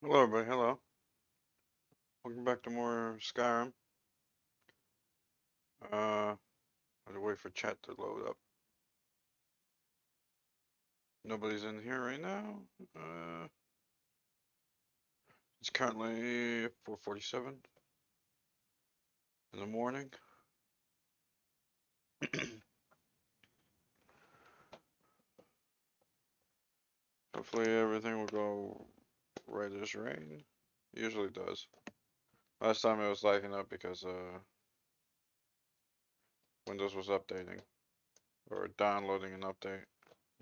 Hello, everybody. Hello. Welcome back to more Skyrim. I had to wait for chat to load up. Nobody's in here right now. It's currently 4:47 in the morning. Hopefully everything will go right as rain. Usually does. Last time it was lagging up because Windows was updating or downloading an update.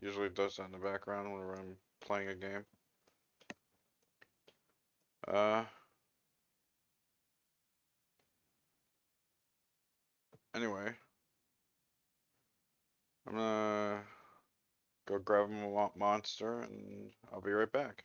Usually it does that in the background whenever I'm playing a game. Uh, anyway, I'm gonna go grab a monster and I'll be right back.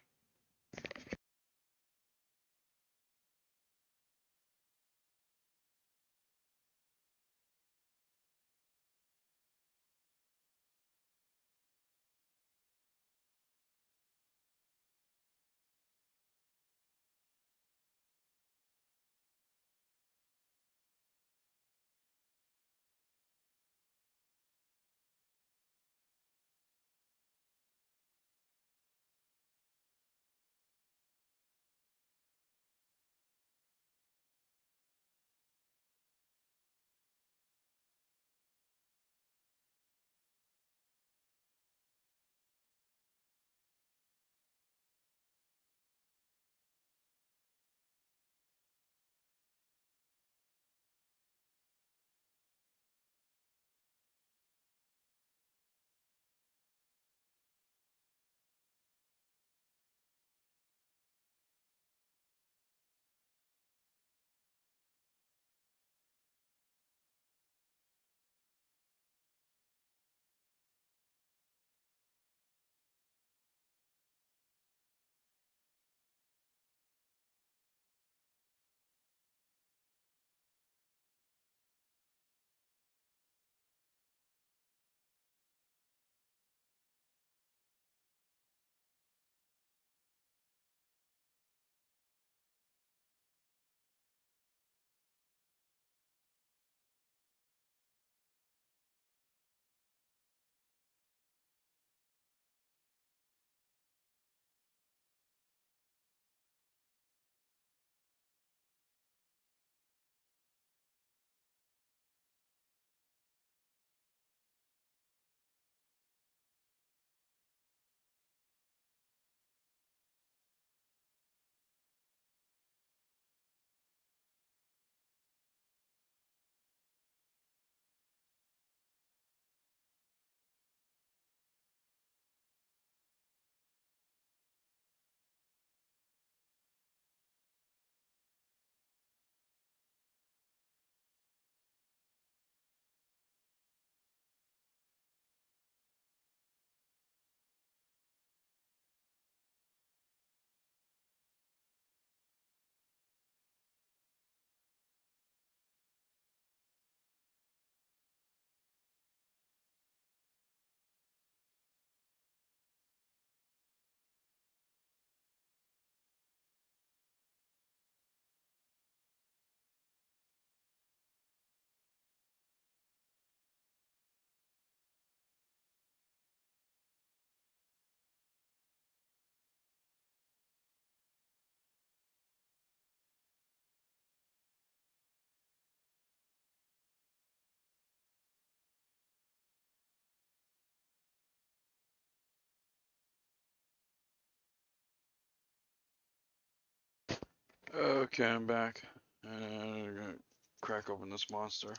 Okay, I'm back. And I'm gonna crack open this monster.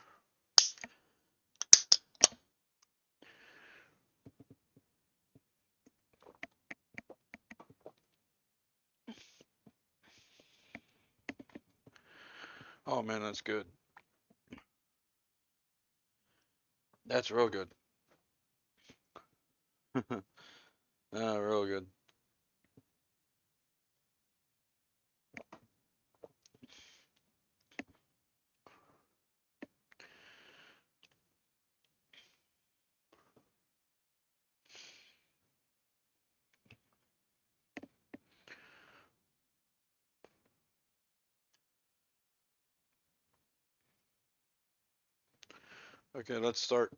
Oh man, that's good. That's real good. Real good. Okay, let's start.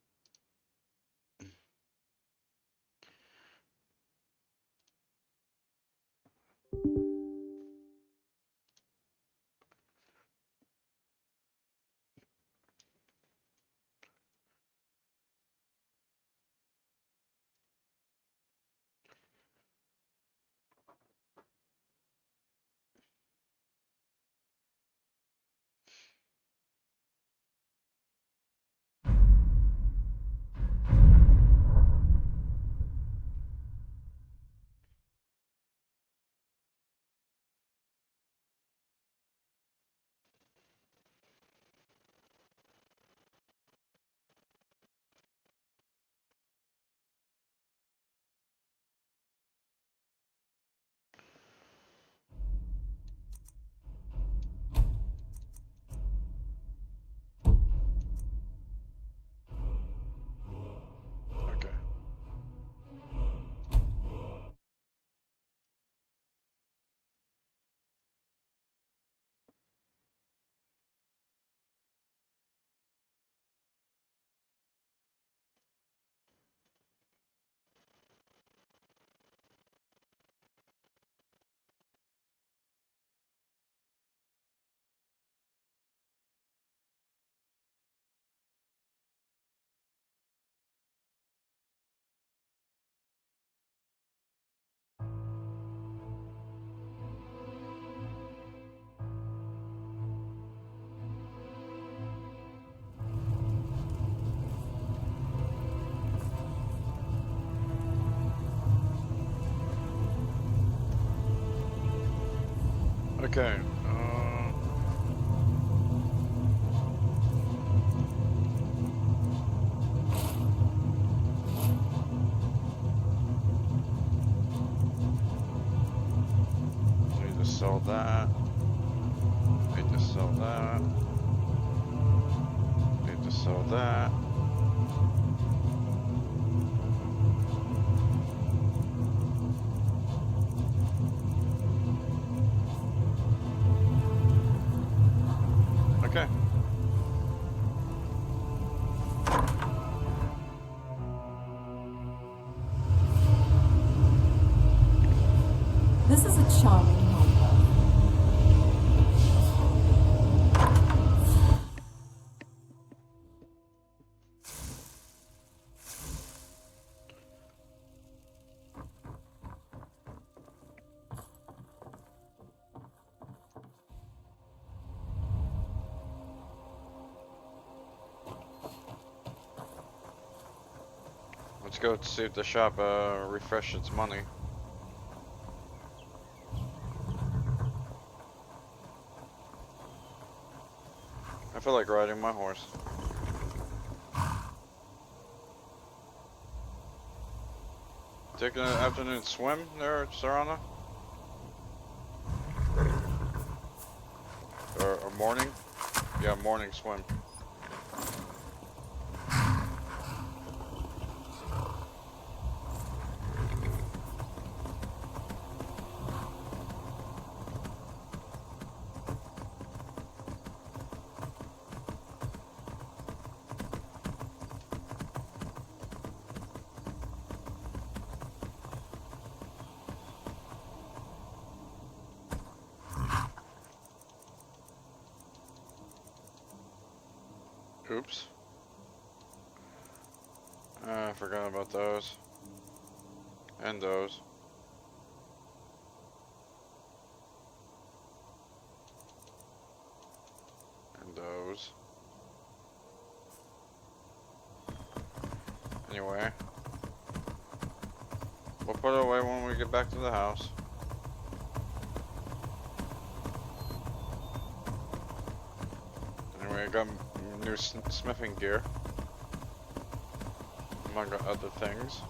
Okay. Okay. Need to sell that. Need to sell that. Need to sell that. Okay. This is a charming home. Let's go see if the shop refresh its money. I feel like riding my horse. Taking an afternoon swim there, Sarana? Or morning? Yeah, morning swim. Oops. I forgot about those. And those. And those. Anyway. We'll put it away when we get back to the house. Anyway, I got new smithing gear. Among other things.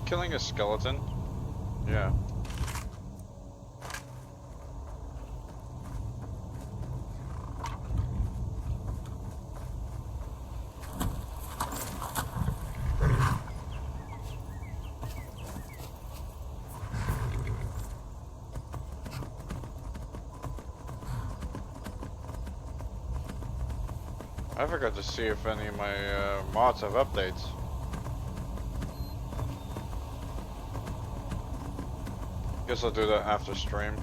killing a skeleton? Yeah. I forgot to see if any of my mods have updates. Guess I'll do that after stream.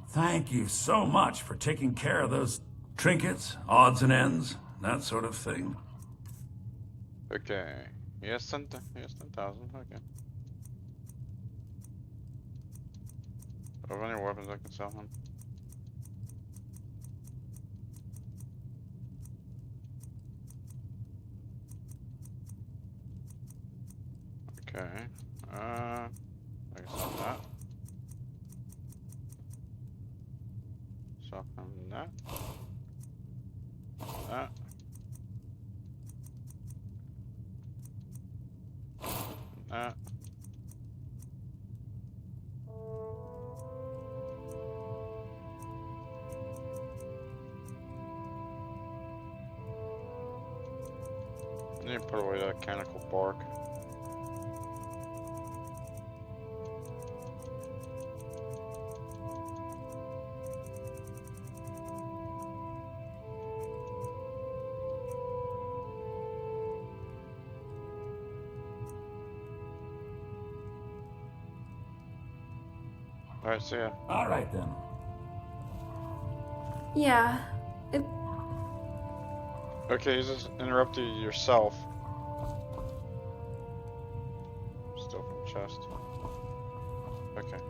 Thank you so much for taking care of those trinkets, odds and ends, that sort of thing. Okay. Yes, 10,000. Okay. Do I have any weapons I can sell him? Okay. I can sell that. Sell him that. That. That. I need to put away that mechanical bark. Alright, see ya. All right, then. Yeah. Okay, you just interrupted yourself. Still from chest. Okay.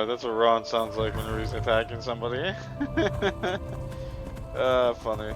That's what Ron sounds like when he's attacking somebody. Funny.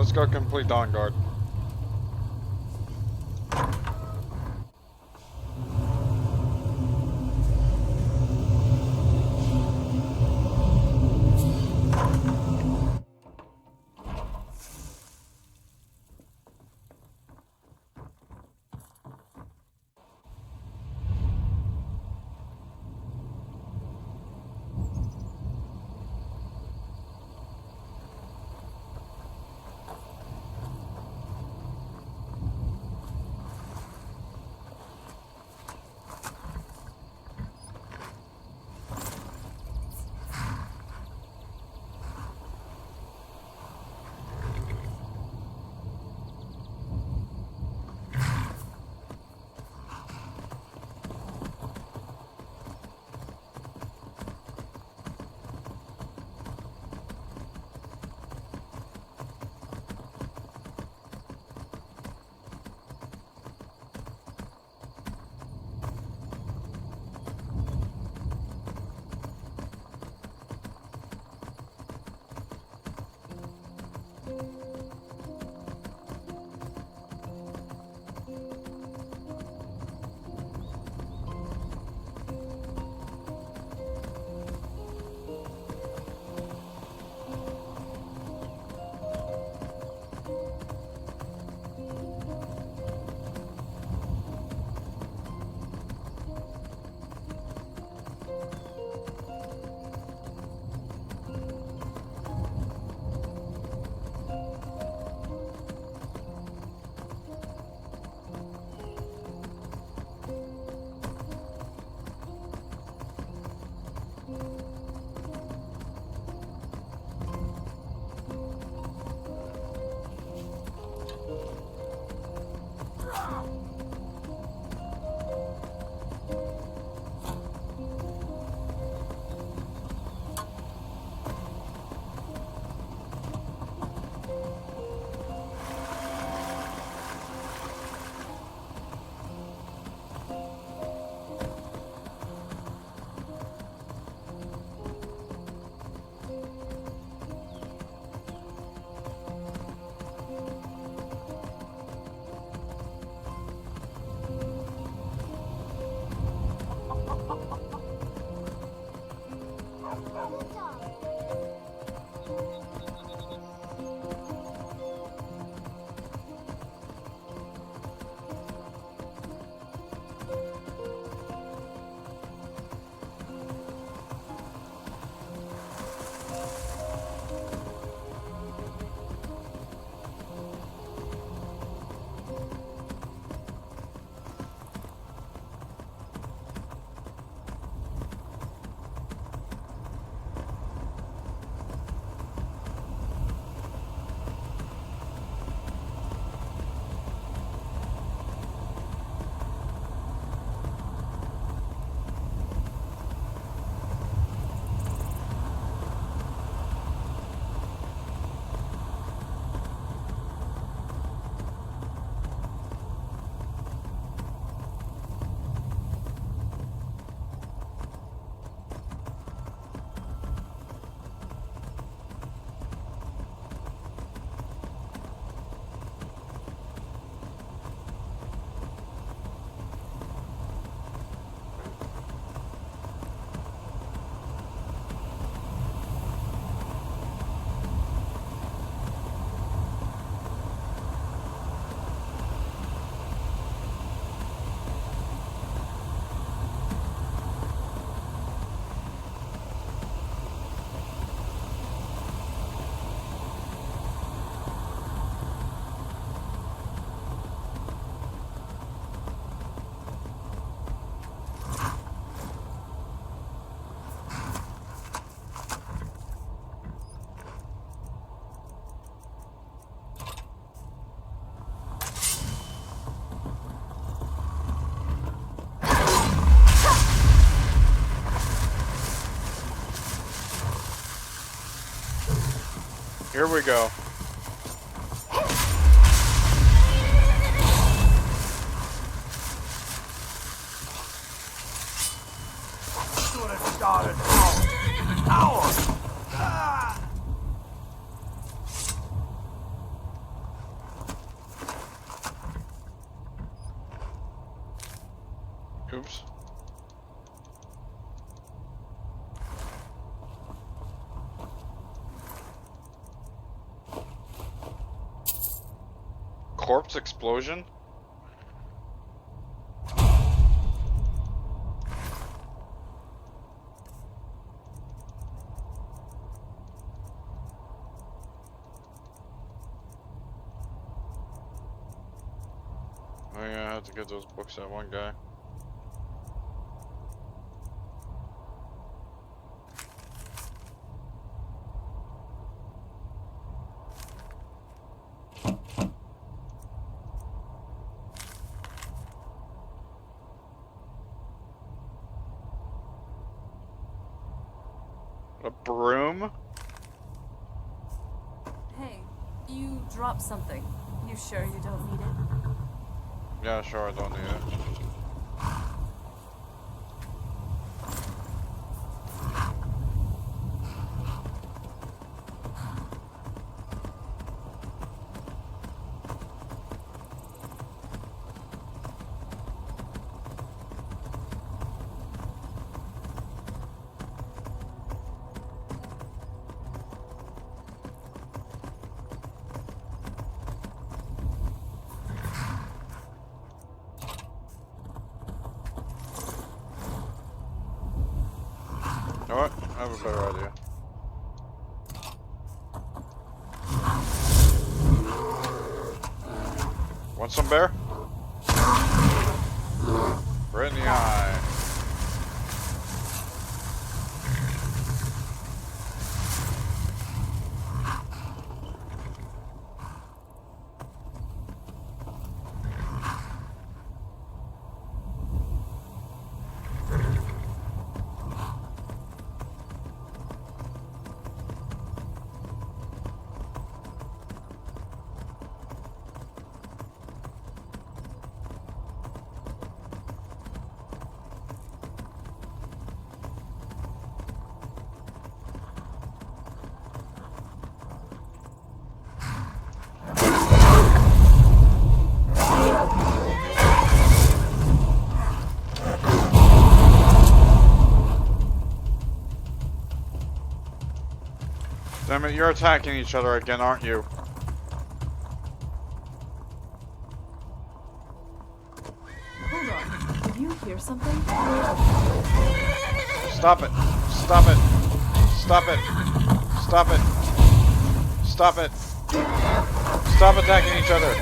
Let's go complete Dawn Guard. Here we go. Should have started now. Oops. Corpse explosion? Oh yeah, I have to get those books that one guy. A broom? Hey, you dropped something. You sure you don't need it? Yeah, sure, I don't need it. You know what? I have a better idea. Want some bear? Right in the eye. Damn it, you're attacking each other again, aren't you? Hold on. Did you hear something? Stop it! Stop it! Stop it! Stop it! Stop it! Stop attacking each other!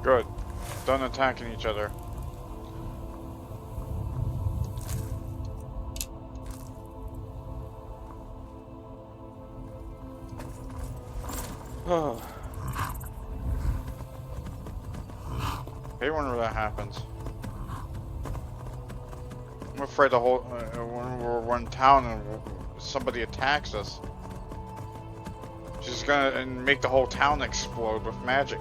Good. Done attacking each other. Oh. Hate whenever that happens. I'm afraid the whole when we're in town and somebody attacks us, she's gonna make the whole town explode with magic.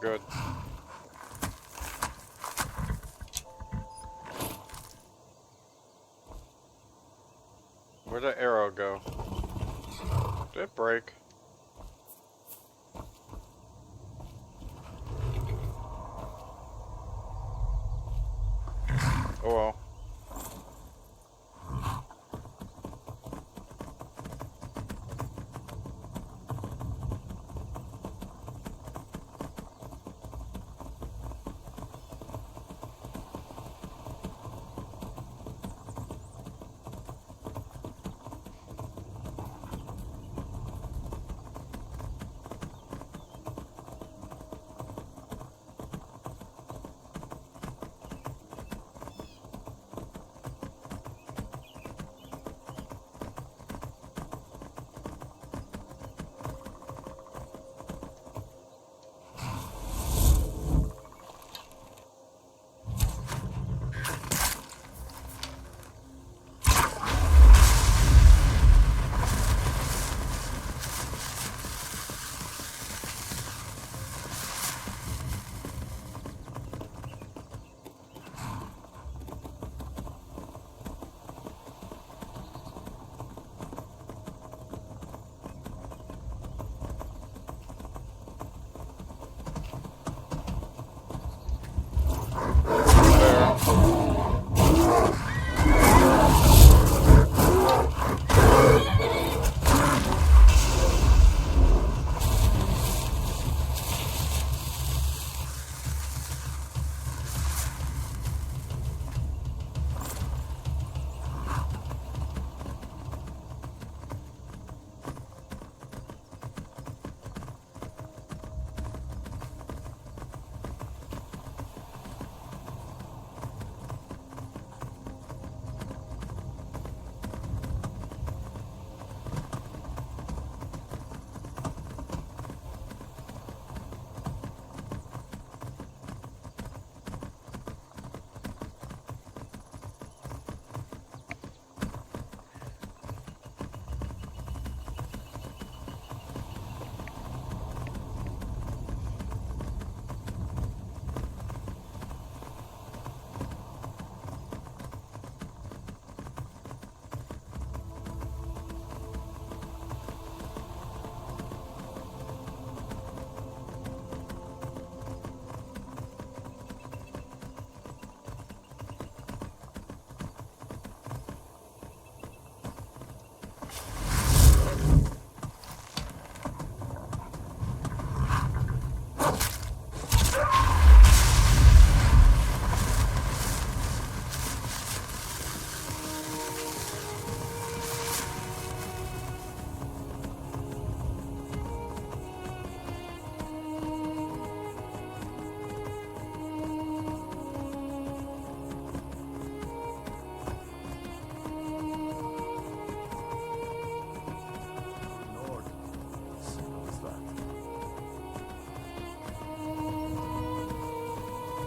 good. Where'd the arrow go? Did it break? Oh well.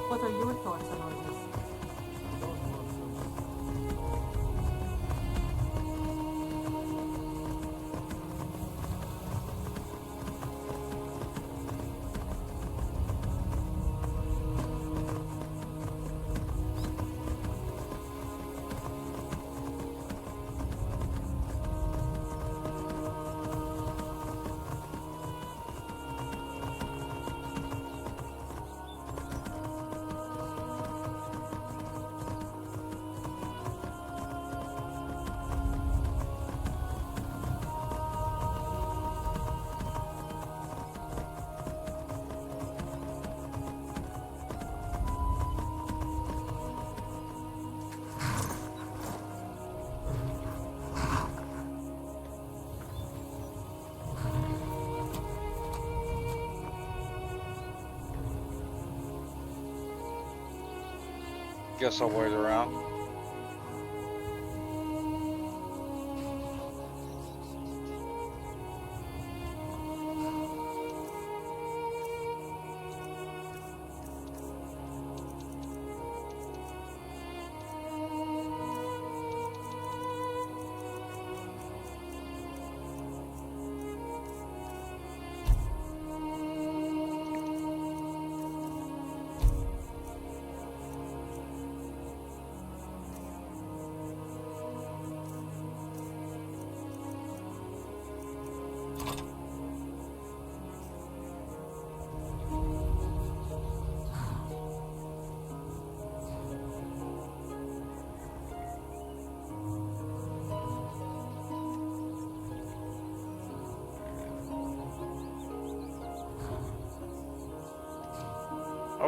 What are your thoughts on all this? Guess I'll wait around.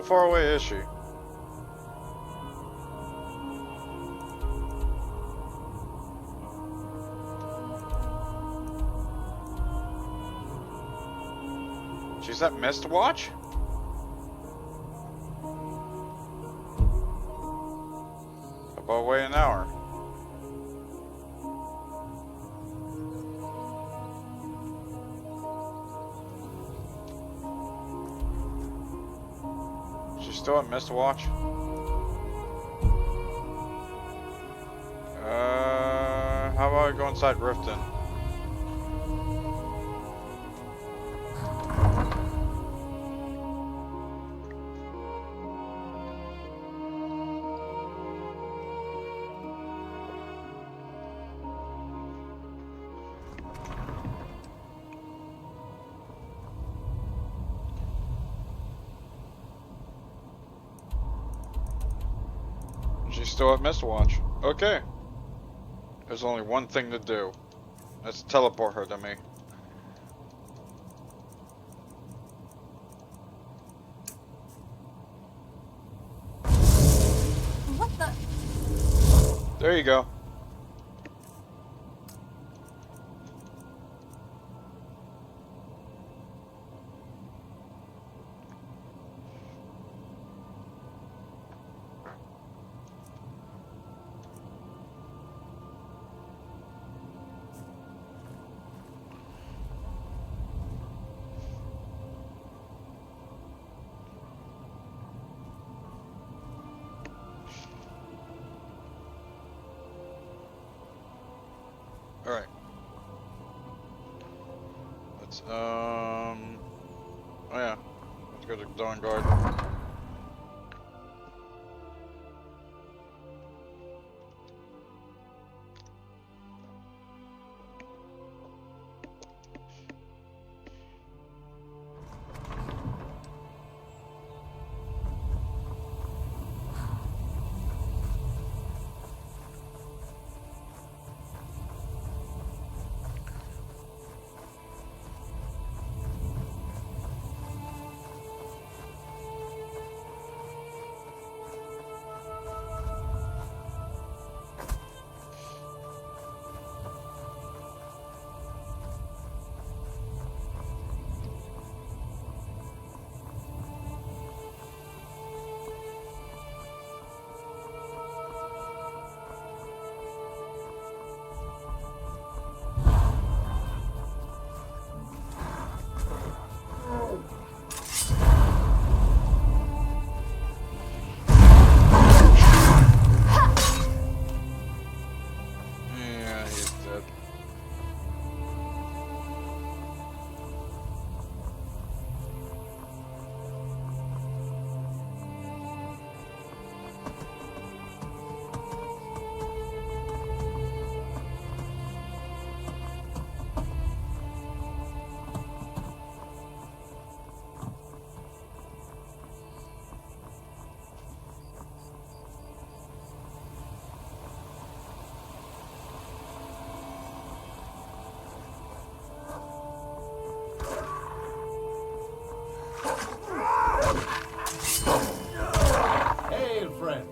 How far away is she? She's at Mist Watch? About wait an hour. She's still at Mist Watch? How about I go inside Riften? She's still at Mistwatch. Okay. There's only one thing to do. Let's teleport her to me. What the? There you go. Alright. Let's, oh yeah. Let's go to Dawn Guard. Yeah, he's dead. Hail, friend.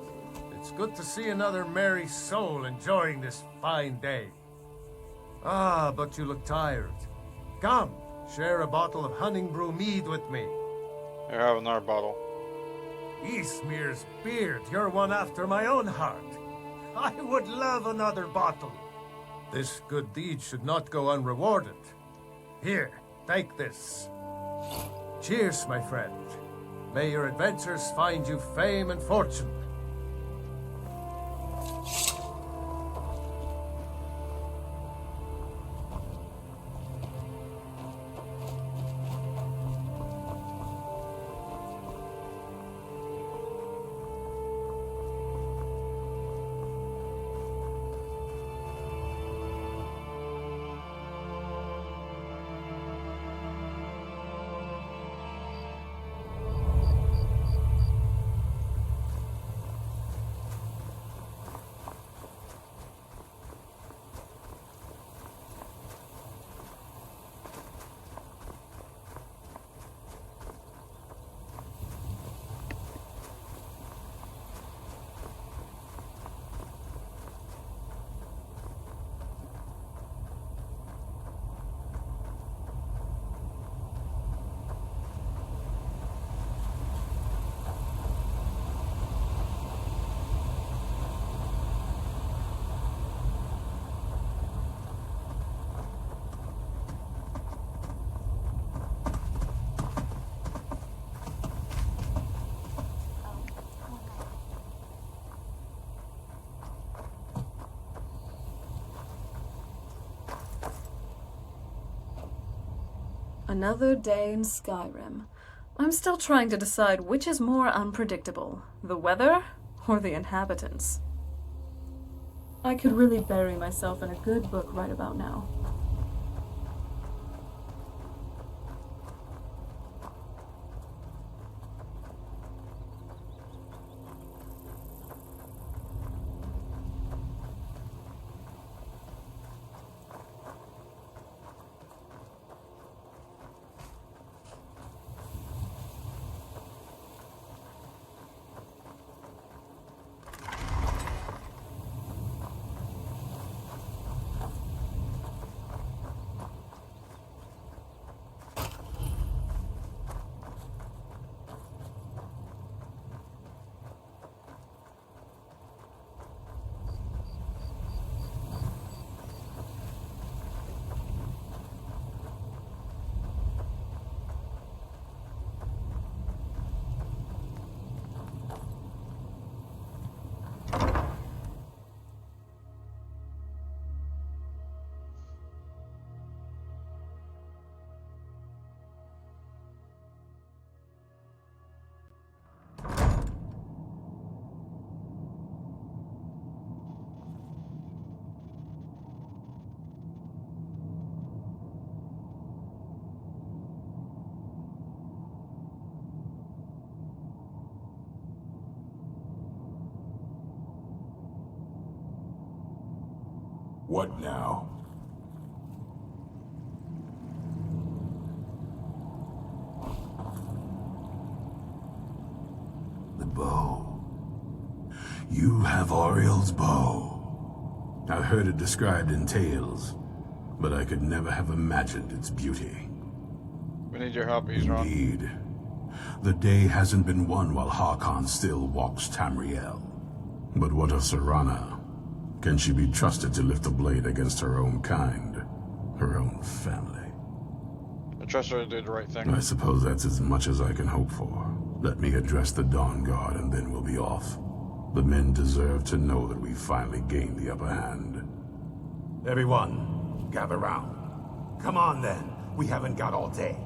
It's good to see another merry soul enjoying this fine day. Ah, but you look tired. Come, share a bottle of Hunting Brew mead with me. Here, have another bottle. Eastmere's beard, you're one after my own heart. I would love another bottle. This good deed should not go unrewarded. Here, take this. Cheers, my friend. May your adventures find you fame and fortune. Another day in Skyrim. I'm still trying to decide which is more unpredictable, the weather or the inhabitants. I could really bury myself in a good book right about now. What now? The bow. You have Oriel's bow. I've heard it described in tales, but I could never have imagined its beauty. We need your help, Ezra. Indeed. The day hasn't been won while Harkon still walks Tamriel. But what of Serana? Can she be trusted to lift a blade against her own kind? Her own family? I trust her to do the right thing. I suppose that's as much as I can hope for. Let me address the Dawn Guard and then we'll be off. The men deserve to know that we finally gained the upper hand. Everyone, gather round. Come on then, we haven't got all day.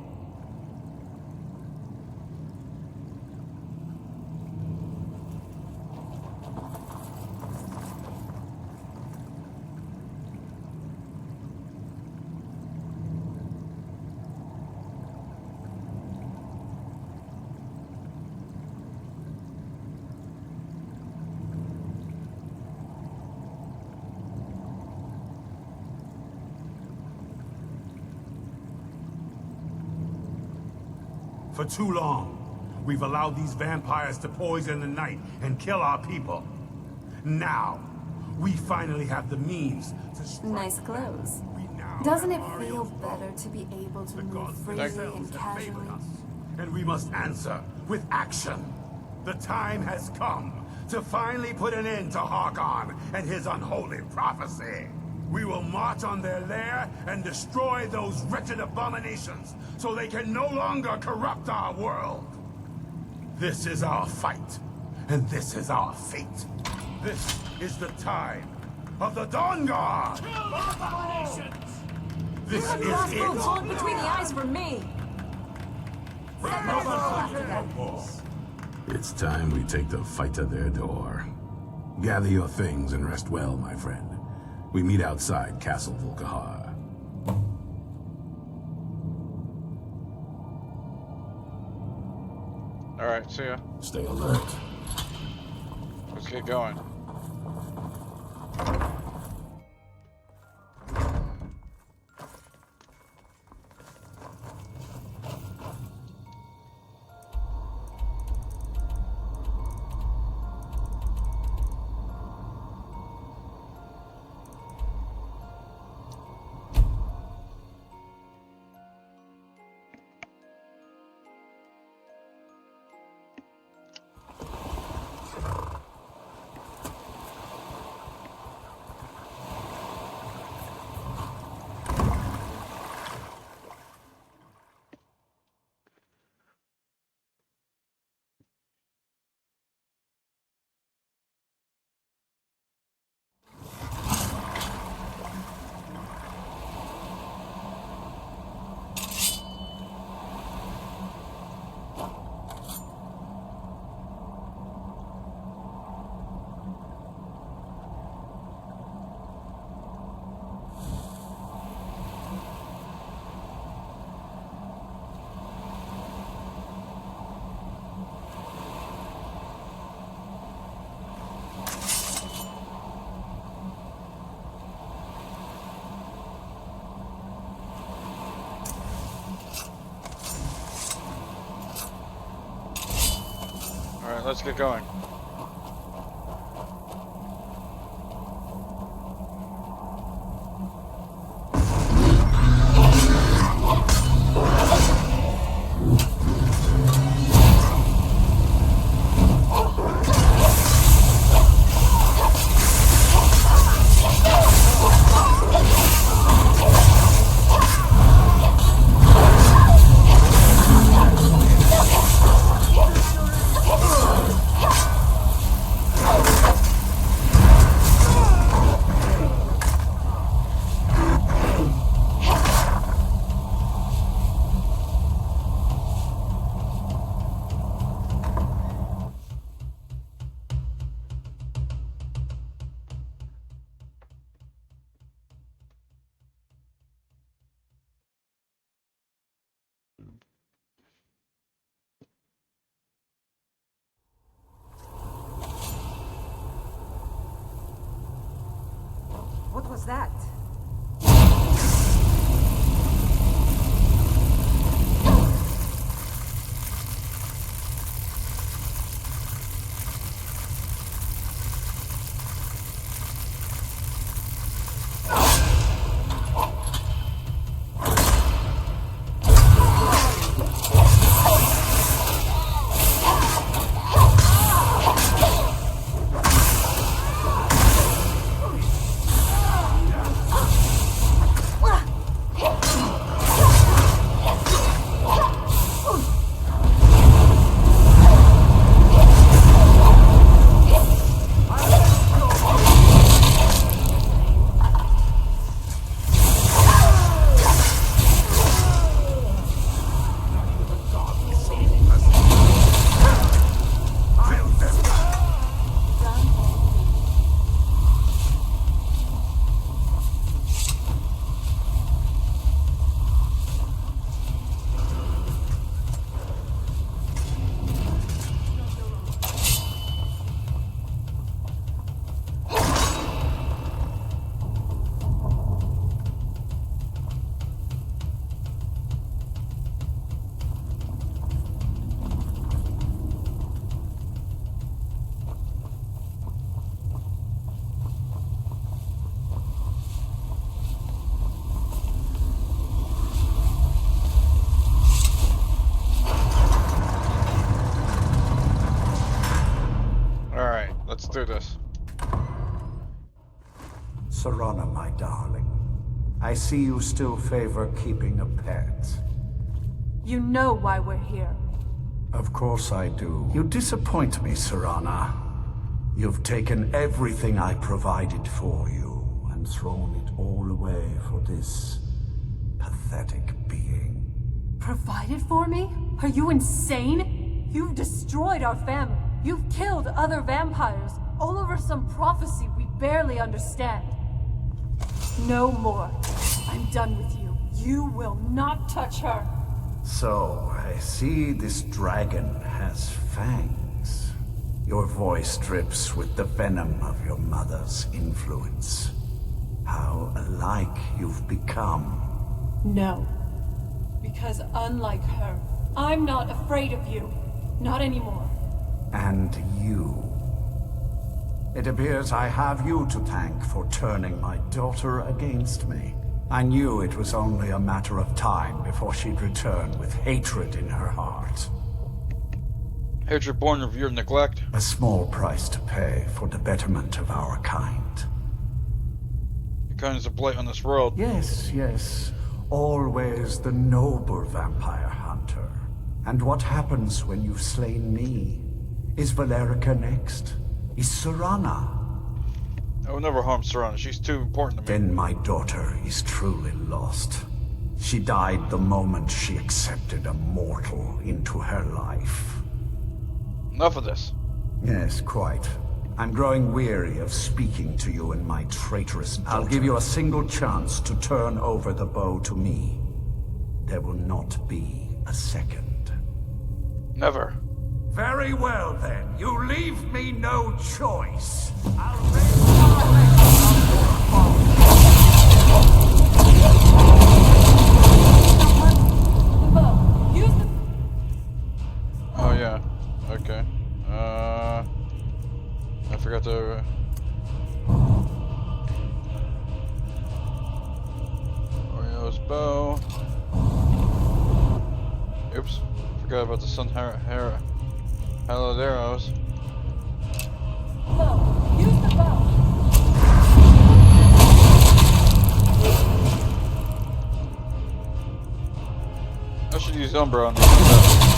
For too long, we've allowed these vampires to poison the night and kill our people. Now, we finally have the means to strike. Nice clothes. We now Doesn't have it feel Ariel's bow. better to be able to The move gods freely themselves and have favored casually? us, and we must answer with action. The time has come to finally put an end to Harkon and his unholy prophecy. We will march on their lair and destroy those wretched abominations so they can no longer corrupt our world. This is our fight, and this is our fate. This is the time of the Dawn Guard! Kill abominations! This is Crossbow it! pulled between the eyes for me! It's time we take the fight to their door. Gather your things and rest well, my friend. We meet outside Castle Volkihar. Alright, see ya. Stay alert. Let's get going. Alright, let's get going. What was that? Let's do this. Serana, my darling, I see you still favor keeping a pet. You know why we're here. Of course I do. You disappoint me, Serana. You've taken everything I provided for you and thrown it all away for this pathetic being. Provided for me? Are you insane? You've destroyed our family. You've killed other vampires, all over some prophecy we barely understand. No more. I'm done with you. You will not touch her. So, I see this dragon has fangs. Your voice drips with the venom of your mother's influence. How alike you've become. No. Because unlike her, I'm not afraid of you. Not anymore. And you. It appears I have you to thank for turning my daughter against me. I knew it was only a matter of time before she'd return with hatred in her heart. Hatred born of your neglect. A small price to pay for the betterment of our kind. Your kind is a blight on this world. Yes, yes. Always the noble vampire hunter. And what happens when you've slain me? Is Valerica next? Is Serana? I will never harm Serana. She's too important to me. Then my daughter is truly lost. She died the moment she accepted a mortal into her life. Enough of this. Yes, quite. I'm growing weary of speaking to you and my traitorous daughter. I'll give you a single chance to turn over the bow to me. There will not be a second. Never. Very well, then. You leave me no choice. Oh yeah. Okay. Oops, forgot about the sun hallowed arrows. Bow. Use the bow. I should use Umbra on this.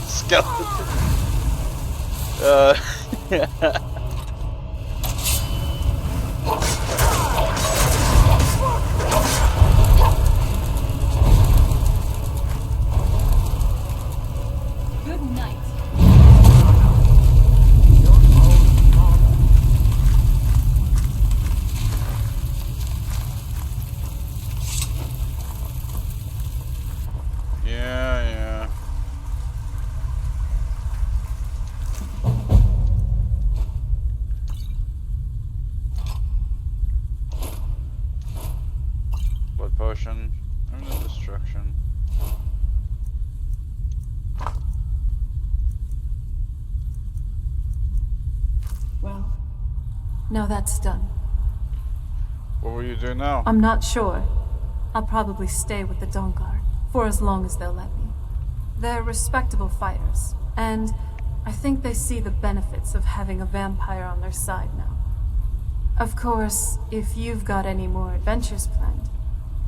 Skeleton. Good night. Yeah. Blood potion. Imminent destruction. Well, now that's done. What will you do now? I'm not sure. I'll probably stay with the Dawnguard for as long as they'll let me. They're respectable fighters, and I think they see the benefits of having a vampire on their side now. Of course, if you've got any more adventures planned.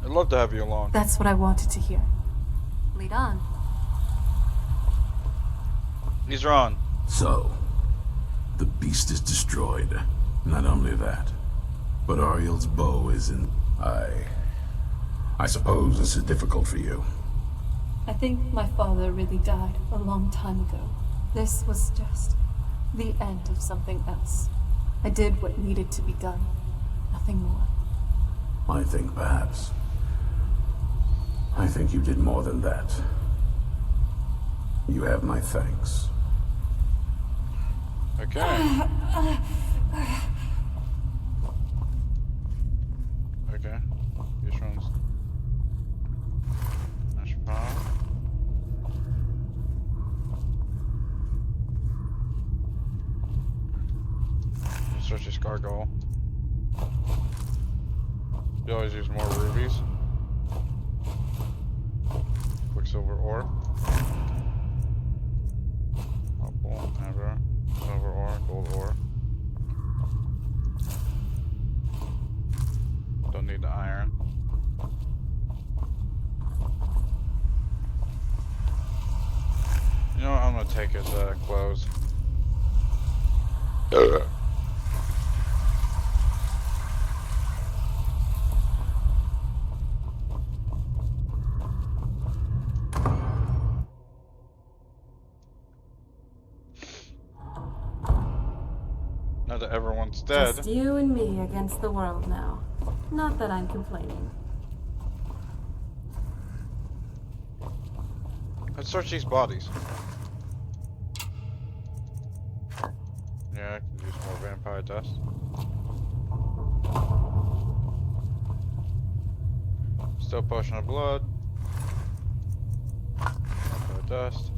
I'd love to have you along. That's what I wanted to hear. Lead on. He's Ron. So, the beast is destroyed. Not only that, but Ariel's bow is in... I suppose this is difficult for you. I think my father really died a long time ago. This was just the end of something else. I did what needed to be done. Nothing more. I think perhaps. I think you did more than that. You have my thanks. Okay. Okay. This one's... That's fine. Search his cargo. You always use more rubies. Quicksilver ore. Opal, amber, silver ore, gold ore. Don't need the iron. You know what? I'm gonna take his clothes. Now that everyone's dead. Just you and me against the world now. Not that I'm complaining. Let's search these bodies. Yeah, I can use more vampire dust. Still potion of blood. Vampire dust.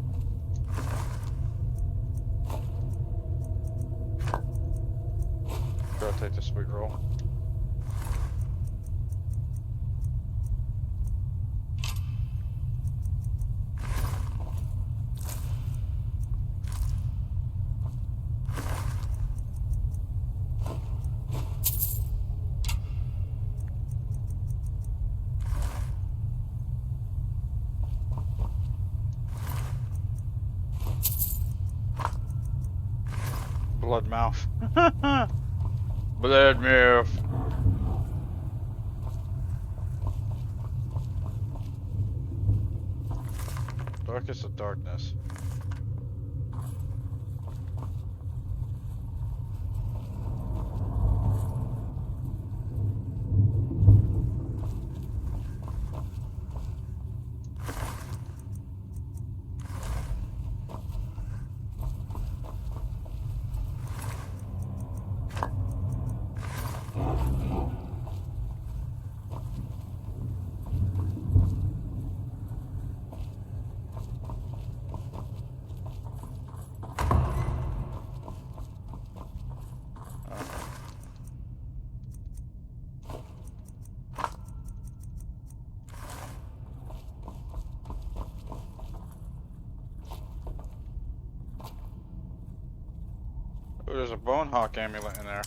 Sure, I'll take the sweet roll. Blood mouth. Blood mouth. Darkest of darkness. Oh, there's a bone hawk amulet in there.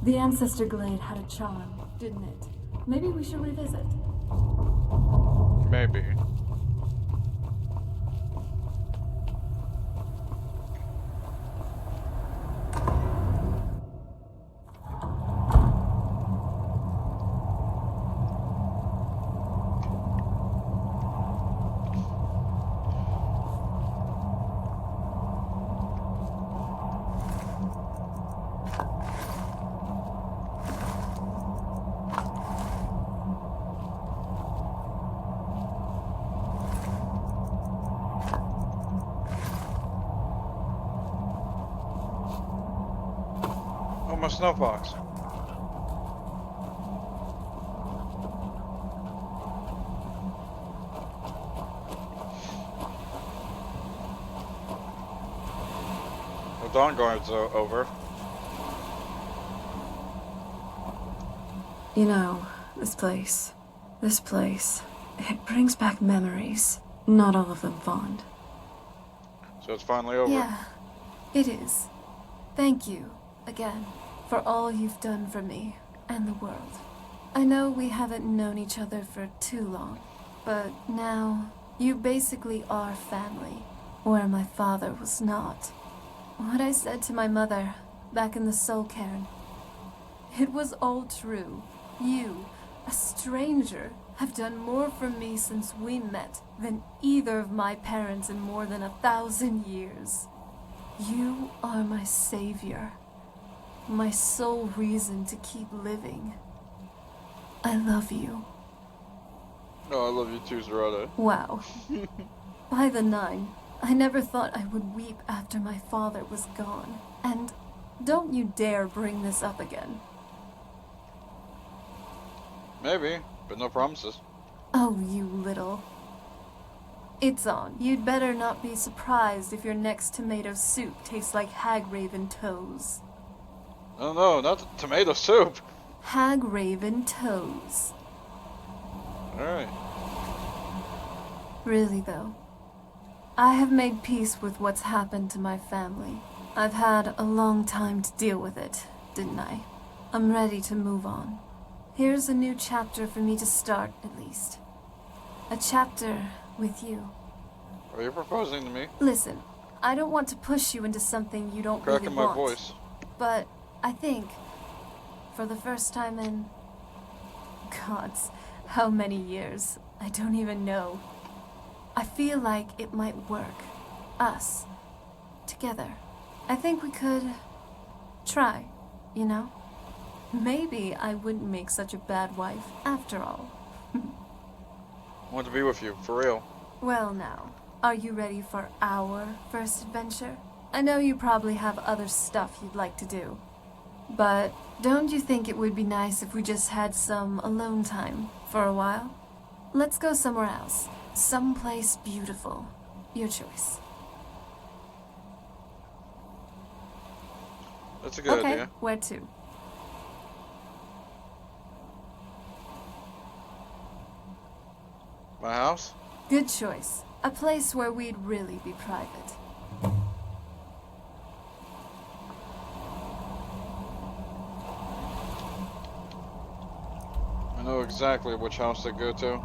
The Ancestor Glade had a charm, didn't it? Maybe we should revisit. Maybe. Oh, my snowbox. The Dawn Guard's over. You know, this place, it brings back memories. Not all of them fond. So it's finally over. Yeah, it is. Thank you, again, for all you've done for me and the world. I know we haven't known each other for too long, but now you basically are family, where my father was not. What I said to my mother back in the Soul Cairn, it was all true. You, a stranger, have done more for me since we met than either of my parents in more than 1,000 years. You are my savior, my sole reason to keep living. I love you. Oh, I love you too, Zarada. Wow. By the 9, I never thought I would weep after my father was gone. And don't you dare bring this up again. Maybe, but no promises. Oh, you little. It's on. You'd better not be surprised if your next tomato soup tastes like hag-raven toes. Oh no, not the tomato soup. Hag-raven toes. Alright. Really, though, I have made peace with what's happened to my family. I've had a long time to deal with it, didn't I? I'm ready to move on. Here's a new chapter for me to start, at least. A chapter with you. Are you proposing to me? Listen, I don't want to push you into something you don't Cracking really my want. voice. But I think, for the first time in... Gods, how many years? I don't even know. I feel like it might work. Us. Together. I think we could... try, you know? Maybe I wouldn't make such a bad wife, after all. I want to be with you, for real. Well now, are you ready for our first adventure? I know you probably have other stuff you'd like to do. But don't you think it would be nice if we just had some alone time for a while? Let's go somewhere else. Someplace beautiful. Your choice. That's a good Okay, idea. where to? My house? Good choice. A place where we'd really be private. I know exactly which house to go to.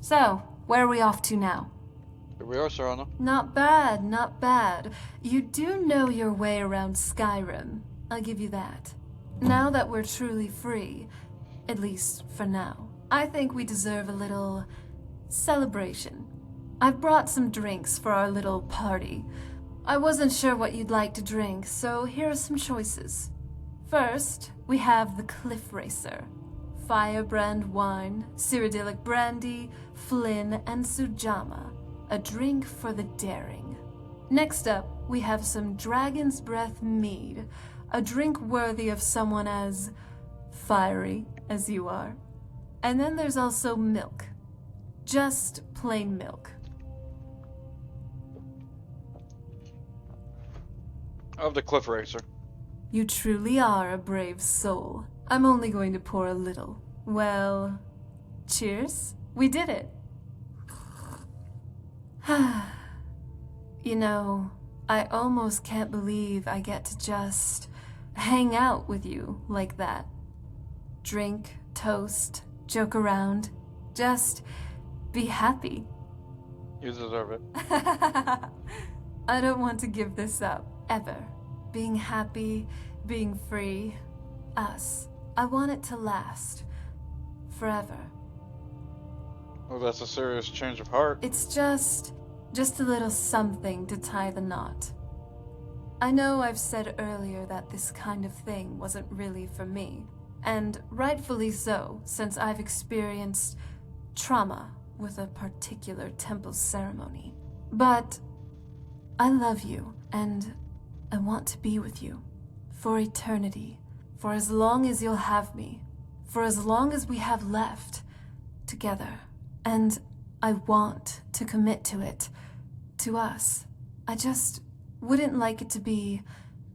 So, where are we off to now? Here we are, Serrano. Not bad, not bad. You do know your way around Skyrim. I'll give you that. Now that we're truly free, at least for now, I think we deserve a little celebration. I've brought some drinks for our little party. I wasn't sure what you'd like to drink, so here are some choices. First, we have the Cliff Racer. Firebrand wine, Cyrodiilic brandy, Flynn, and Sujamma. A drink for the daring. Next up, we have some Dragon's Breath mead. A drink worthy of someone as fiery as you are. And then there's also milk. Just plain milk. Of the Cliff Racer. You truly are a brave soul. I'm only going to pour a little. Well, cheers. We did it. You know, I almost can't believe I get to just hang out with you like that. Drink, toast, joke around, just be happy. You deserve it. I don't want to give this up, ever. Being happy, being free, us. I want it to last. Forever. Well, that's a serious change of heart. It's just a little something to tie the knot. I know I've said earlier that this kind of thing wasn't really for me. And rightfully so, since I've experienced trauma with a particular temple ceremony. But I love you, and I want to be with you. For eternity. For as long as you'll have me. For as long as we have left. Together. And I want to commit to it. To us. I just wouldn't like it to be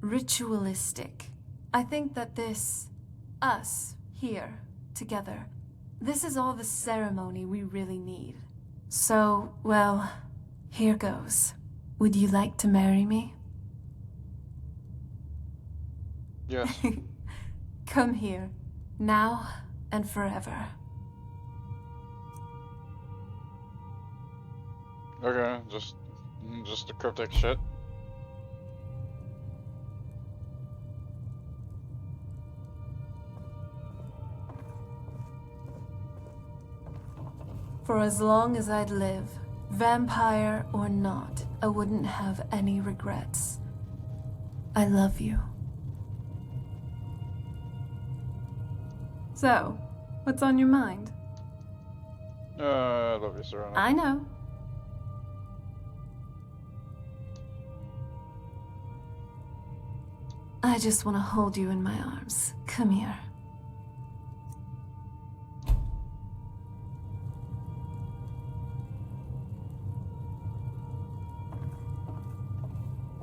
ritualistic. I think that this, us, here, together, this is all the ceremony we really need. So, well, here goes. Would you like to marry me? Yes. Come here, now and forever. Okay, just the cryptic shit. For as long as I'd live, vampire or not, I wouldn't have any regrets. I love you. So, what's on your mind? I love you, Serrano. I know. I just want to hold you in my arms. Come here.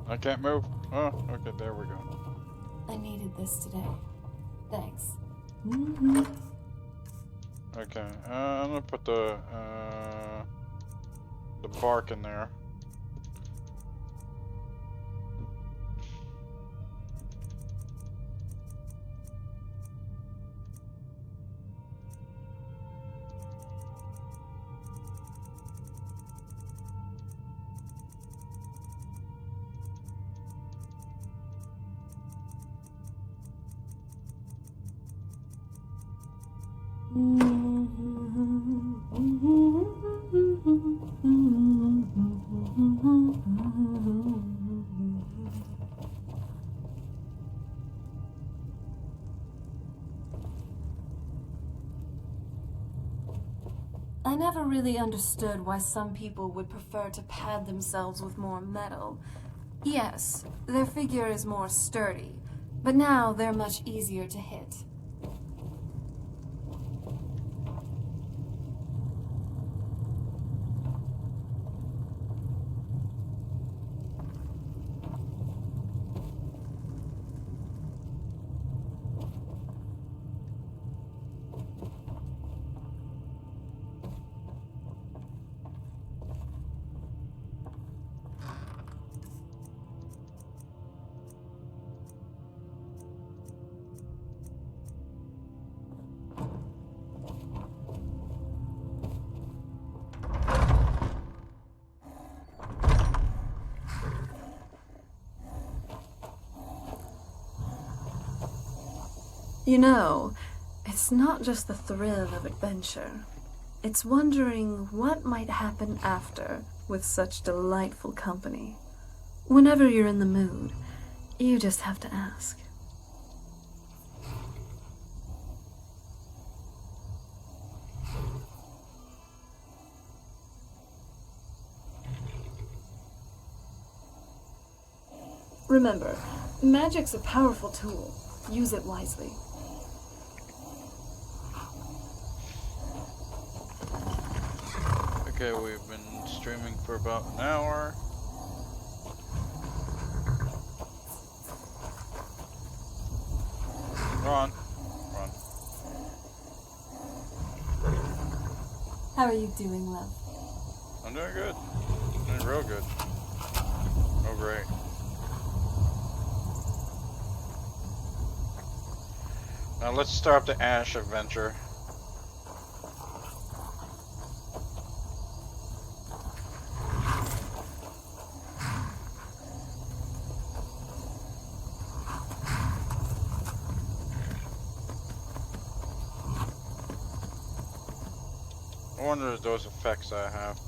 I can't move. Oh, okay, there we go. I needed this today. Thanks. Okay, I'm gonna put the bark in there. I never really understood why some people would prefer to pad themselves with more metal. Yes, their figure is more sturdy, but now they're much easier to hit. You know, it's not just the thrill of adventure. It's wondering what might happen after with such delightful company. Whenever you're in the mood, you just have to ask. Remember, magic's a powerful tool. Use it wisely. Okay, we've been streaming for about an hour. Run. Run. How are you doing, love? I'm doing good. Doing real good. Oh, great. Now let's start the Ash adventure. I wonder if those effects I have.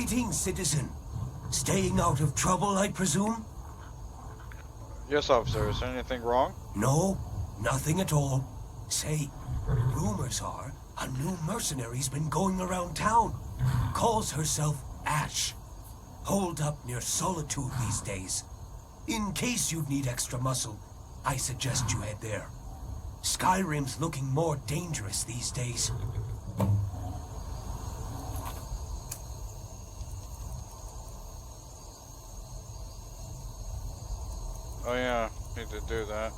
Greetings, citizen. Staying out of trouble, I presume? Yes, officer. Is there anything wrong? No, nothing at all. Say, rumors are a new mercenary's been going around town. Calls herself Ash. Holed up near Solitude these days. In case you'd need extra muscle, I suggest you head there. Skyrim's looking more dangerous these days. Oh yeah, need to do that.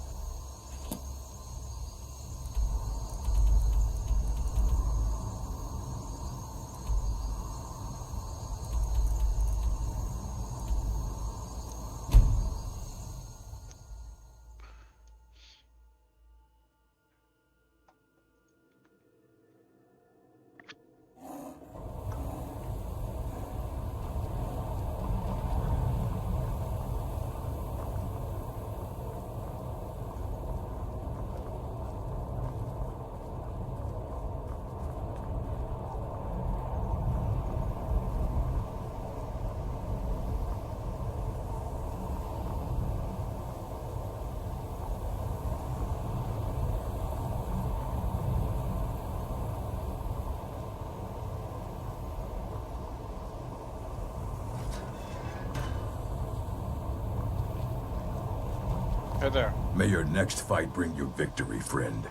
Hey there. May your next fight bring you victory, friend.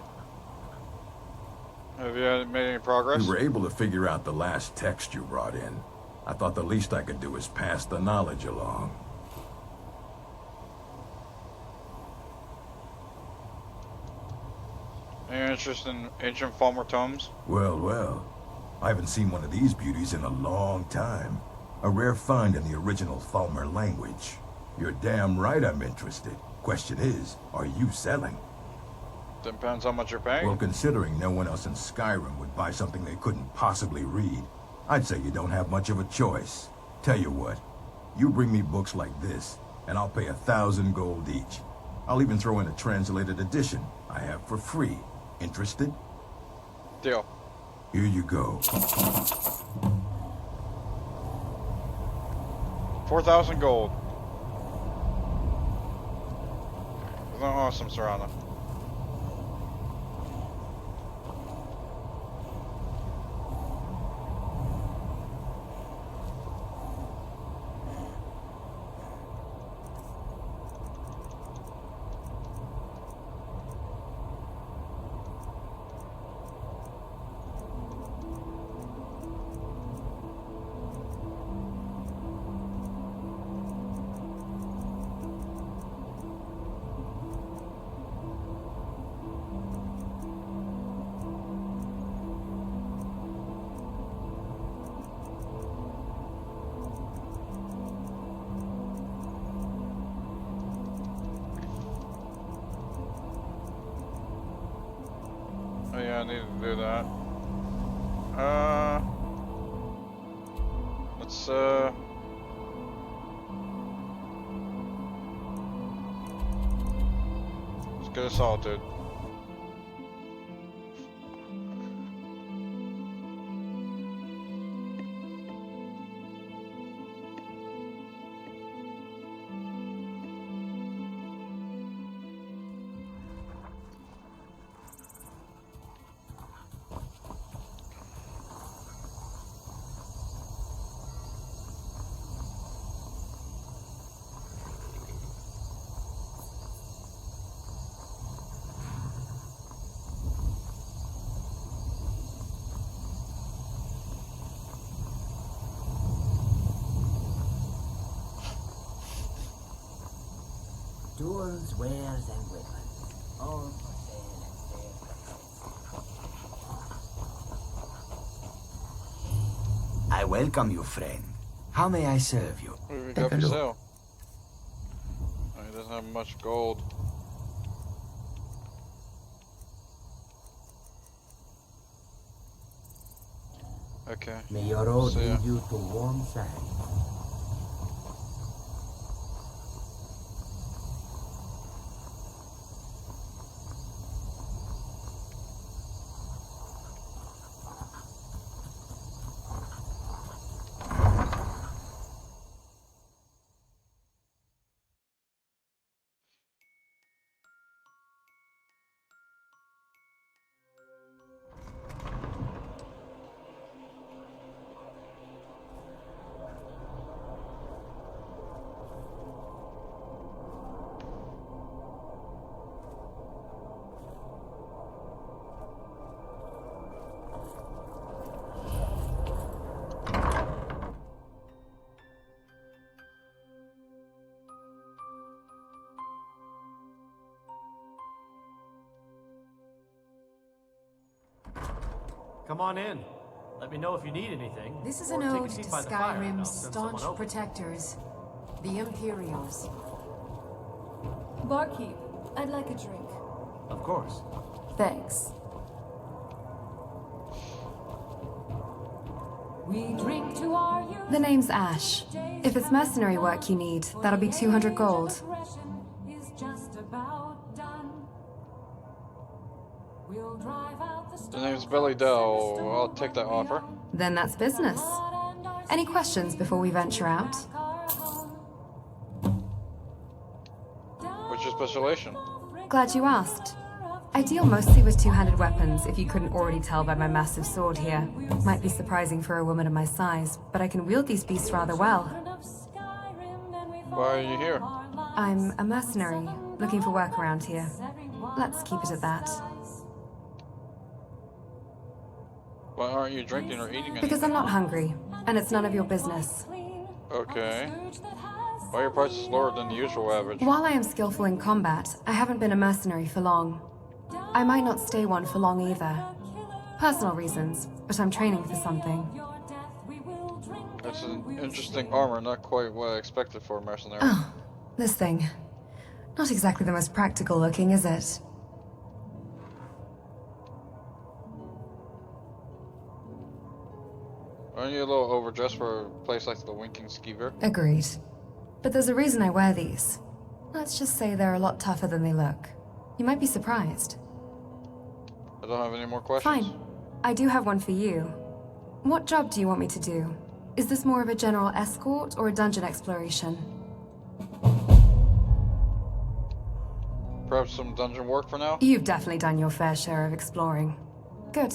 Have you made any progress? We were able to figure out the last text you brought in. I thought the least I could do is pass the knowledge along. Any interest in ancient Falmer tomes? Well, well. I haven't seen one of these beauties in a long time. A rare find in the original Falmer language. You're damn right I'm interested. Question is, are you selling? Depends how much you're paying. Well, considering no one else in Skyrim would buy something they couldn't possibly read, I'd say you don't have much of a choice. Tell you what, you bring me books like this, and I'll pay 1,000 gold each. I'll even throw in a translated edition I have for free. Interested? Deal. Here you go. 4,000 gold. Isn't that awesome, Serrano? Oh yeah, I need to do that. Let's get a Solitude. Tools, wares, and weapons. All for sale and fair prices. I welcome you, friend. How may I serve you? What do we got for sale? Oh, he doesn't have much gold. Okay. May your road See ya. lead you to warm sands. Come on in. Let me know if you need anything. This is or an take a ode seat to by the fire and I'll Skyrim's send someone staunch over. protectors, the Imperials. Barkeep, I'd like a drink. Of course. Thanks. We drink to our youth. The name's Ash. If it's mercenary work you need, that'll be 200 gold. Is just about done. We'll drive out the The name's Belli Del. I'll take that offer. Then that's business. Any questions before we venture out? What's your specialization? Glad you asked. I deal mostly with two-handed weapons, if you couldn't already tell by my massive sword here. Might be surprising for a woman of my size, but I can wield these beasts rather well. Why are you here? I'm a mercenary, looking for work around here. Let's keep it at that. Why aren't you drinking or eating anything? Because I'm not hungry, and it's none of your business. Okay. Why are your prices lower than the usual average? While I am skillful in combat, I haven't been a mercenary for long. I might not stay one for long either. Personal reasons, but I'm training for something. That's an interesting armor, not quite what I expected for a mercenary. Oh, this thing. Not exactly the most practical looking, is it? Aren't you a little overdressed for a place like the Winking Skeever? Agreed. But there's a reason I wear these. Let's just say they're a lot tougher than they look. You might be surprised. I don't have any more questions. Fine. I do have one for you. What job do you want me to do? Is this more of a general escort or a dungeon exploration? Perhaps some dungeon work for now? You've definitely done your fair share of exploring. Good.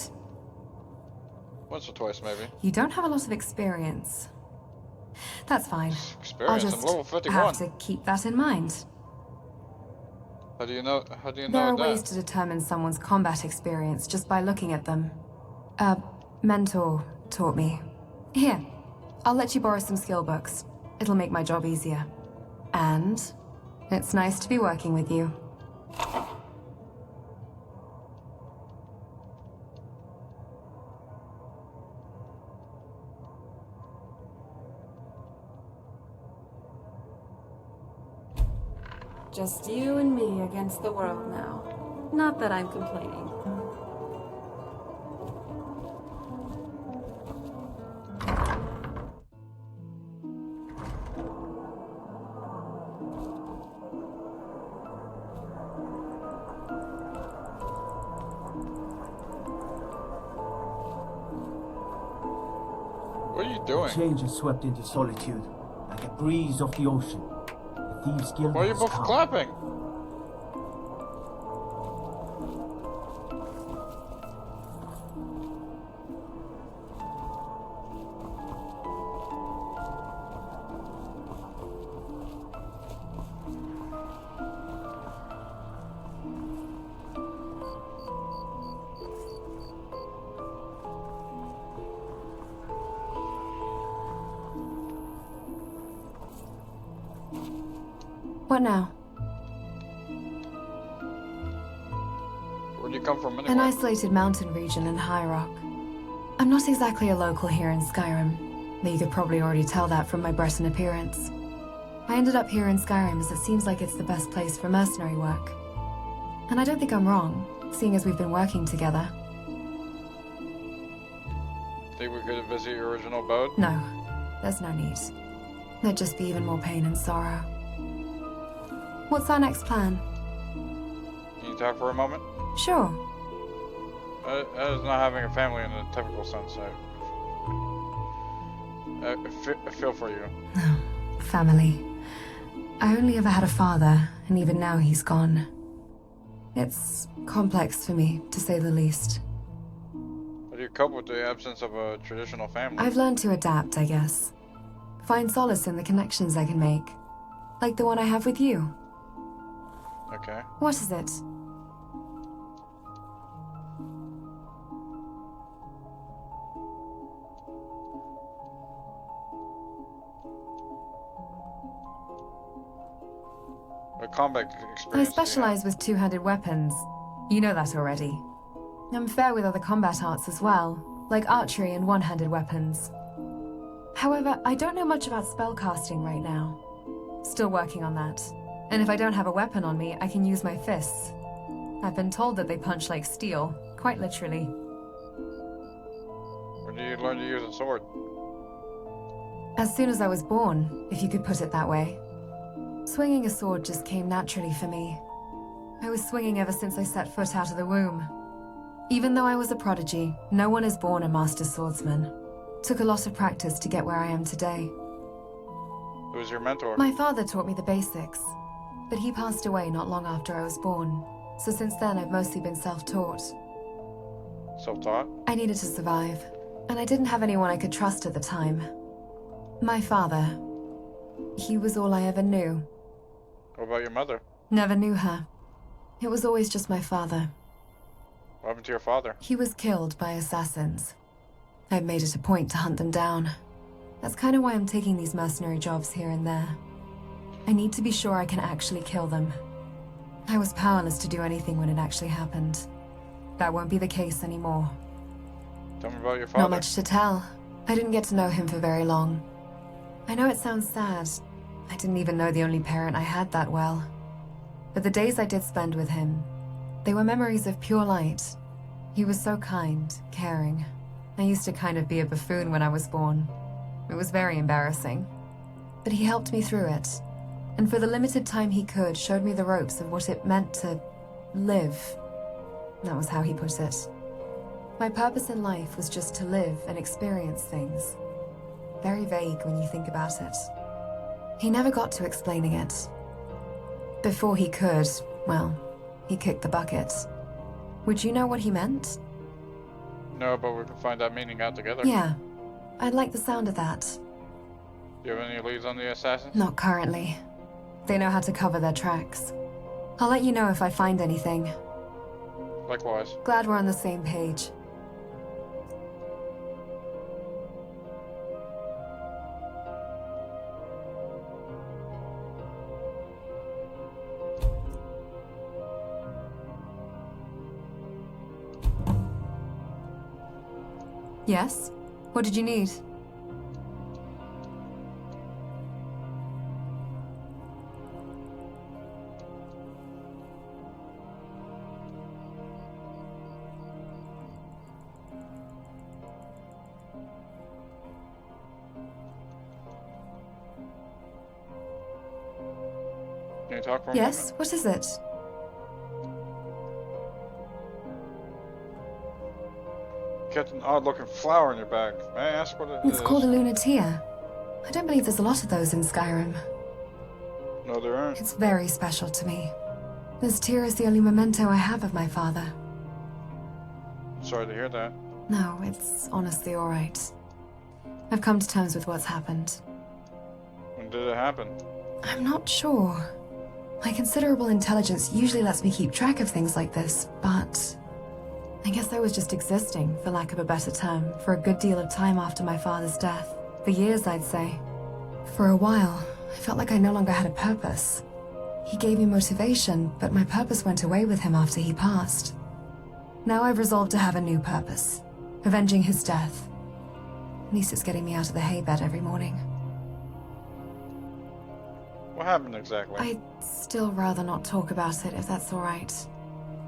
Once or twice, maybe. You don't have a lot of experience. That's fine. Experience? I'll I'm level just 51. have to keep that in mind. How do you know There are that? ways to determine someone's combat experience just by looking at them. A mentor taught me. Here, I'll let you borrow some skill books. It'll make my job easier. And it's nice to be working with you. Just you and me against the world now. Not that I'm complaining. What are you doing? Change has swept into solitude, like a breeze off the ocean. The Thieves' Guild Why are you has both come. clapping? What now? Where'd you come from anyway? An isolated mountain region in High Rock. I'm not exactly a local here in Skyrim, though you could probably already tell that from my Breton appearance. I ended up here in Skyrim as it seems like it's the best place for mercenary work. And I don't think I'm wrong, seeing as we've been working together. Think we could visit your original abode? No, there's no need. There'd just be even more pain and sorrow. What's our next plan? Can you talk for a moment? Sure. That is not having a family in a typical sense. I feel for you. Family. I only ever had a father, and even now he's gone. It's complex for me, to say the least. How do you cope with the absence of a traditional family? I've learned to adapt, I guess. Find solace in the connections I can make. Like the one I have with you. Okay. What is it? What combat experience I specialize with two-handed weapons. You know that already. I'm fair with other combat arts as well, like archery and one-handed weapons. However, I don't know much about spellcasting right now. Still working on that. And if I don't have a weapon on me, I can use my fists. I've been told that they punch like steel, quite literally. When did you learn to use a sword? As soon as I was born, if you could put it that way. Swinging a sword just came naturally for me. I was swinging ever since I set foot out of the womb. Even though I was a prodigy, no one is born a master swordsman. Took a lot of practice to get where I am today. Who's your mentor? My father taught me the basics, but he passed away not long after I was born. So since then, I've mostly been self-taught. Self-taught? I needed to survive, and I didn't have anyone I could trust at the time. My father. He was all I ever knew. What about your mother? Never knew her. It was always just my father. What happened to your father? He was killed by assassins. I've made it a point to hunt them down. That's kind of why I'm taking these mercenary jobs here and there. I need to be sure I can actually kill them. I was powerless to do anything when it actually happened. That won't be the case anymore. Tell me about your father. Not much to tell. I didn't get to know him for very long. I know it sounds sad. I didn't even know the only parent I had that well. But the days I did spend with him, they were memories of pure light. He was so kind, caring. I used to kind of be a buffoon when I was born. It was very embarrassing. But he helped me through it. And for the limited time he could, showed me the ropes of what it meant to live. That was how he put it. My purpose in life was just to live and experience things. Very vague when you think about it. He never got to explaining it. Before he could, well, he kicked the bucket. Would you know what he meant? No, but we can find that meaning out together. Yeah. I'd like the sound of that. Do you have any leads on the assassins? Not currently. They know how to cover their tracks. I'll let you know if I find anything. Likewise. Glad we're on the same page. Yes? What did you need? Can you talk for a Yes? moment? What is it? You kept an odd-looking flower in your bag. May I ask what it is? It's called a lunatia. I don't believe there's a lot of those in Skyrim. No, there aren't. It's very special to me. This tear is the only memento I have of my father. Sorry to hear that. No, it's honestly alright. I've come to terms with what's happened. When did it happen? I'm not sure. My considerable intelligence usually lets me keep track of things like this, but I guess I was just existing, for lack of a better term, for a good deal of time after my father's death. For years, I'd say. For a while, I felt like I no longer had a purpose. He gave me motivation, but my purpose went away with him after he passed. Now I've resolved to have a new purpose, avenging his death. At least it's getting me out of the haybed every morning. What happened exactly? I'd still rather not talk about it, if that's alright.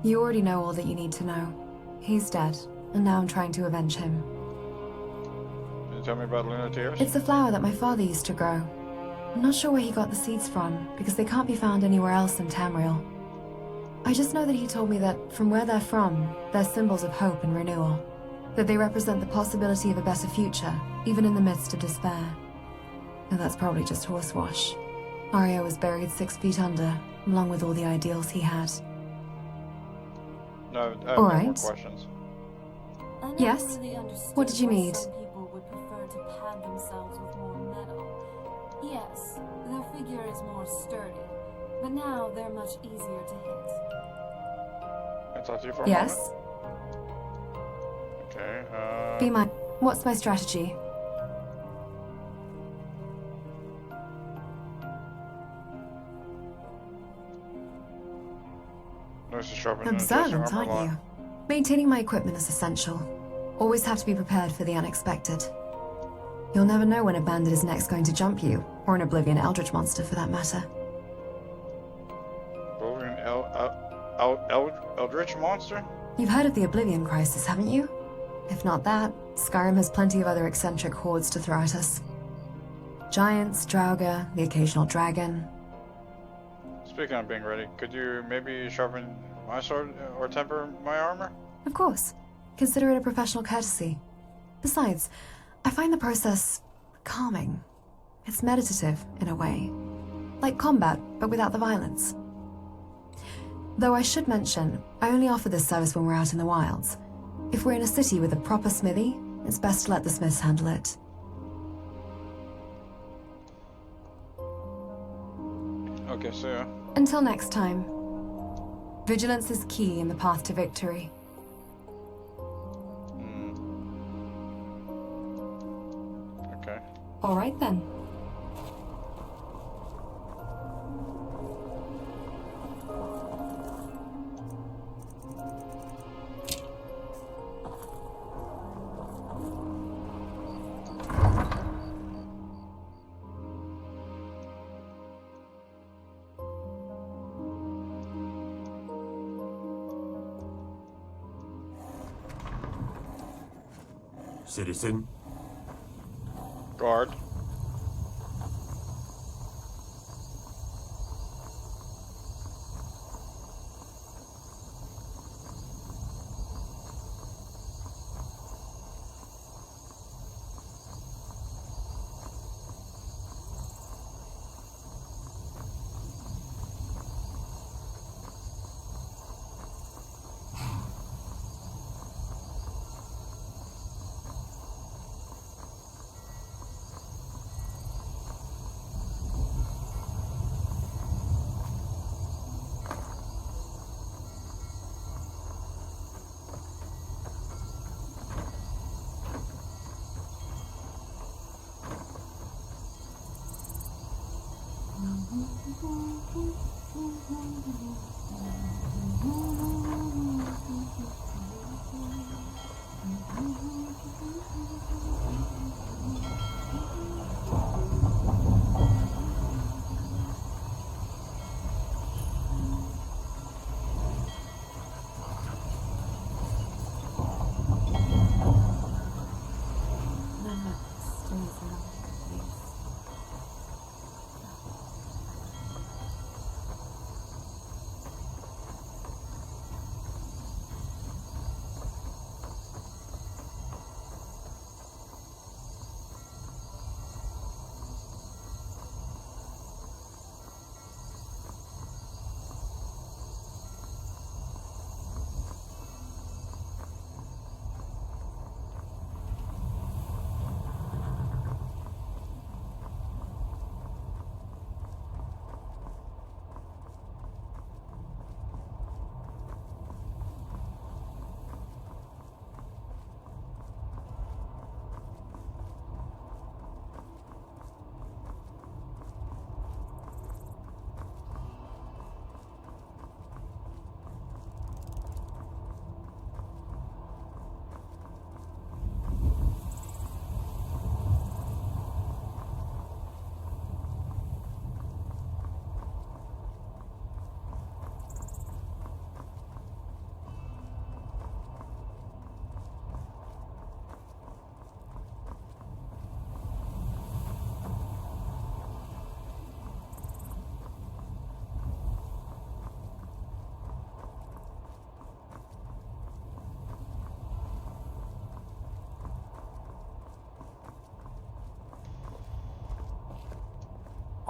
You already know all that you need to know. He's dead, and now I'm trying to avenge him. Can you tell me about Lunatiers? It's a flower that my father used to grow. I'm not sure where he got the seeds from, because they can't be found anywhere else in Tamriel. I just know that he told me that from where they're from, they're symbols of hope and renewal. That they represent the possibility of a better future, even in the midst of despair. And that's probably just horsewash. Arya was buried 6 feet under, along with all the ideals he had. No, I have no All more right. questions. I never Yes? really understood What did you why need? Some people would prefer to pad themselves with more metal. Yes, their figure is more sturdy, but now they're much easier to hit. Can I talk to you for a Yes? moment? Okay, Be my... What's my strategy? Notice the sharp Observant, aren't you? Maintaining my equipment is essential. Always have to be prepared for the unexpected. You'll never know when a bandit is next going to jump you, or an Oblivion Eldritch monster for that matter. Oblivion Eldritch monster? You've heard of the Oblivion Crisis, haven't you? If not that, Skyrim has plenty of other eccentric hordes to throw at us. Giants, Draugr, the occasional dragon. Speaking of being ready, could you maybe sharpen my sword or temper my armor? Of course. Consider it a professional courtesy. Besides, I find the process calming. It's meditative, in a way. Like combat, but without the violence. Though I should mention, I only offer this service when we're out in the wilds. If we're in a city with a proper smithy, it's best to let the smiths handle it. Okay, so yeah. Until next time. Vigilance is key in the path to victory. Okay. All right then. Citizen? Guard.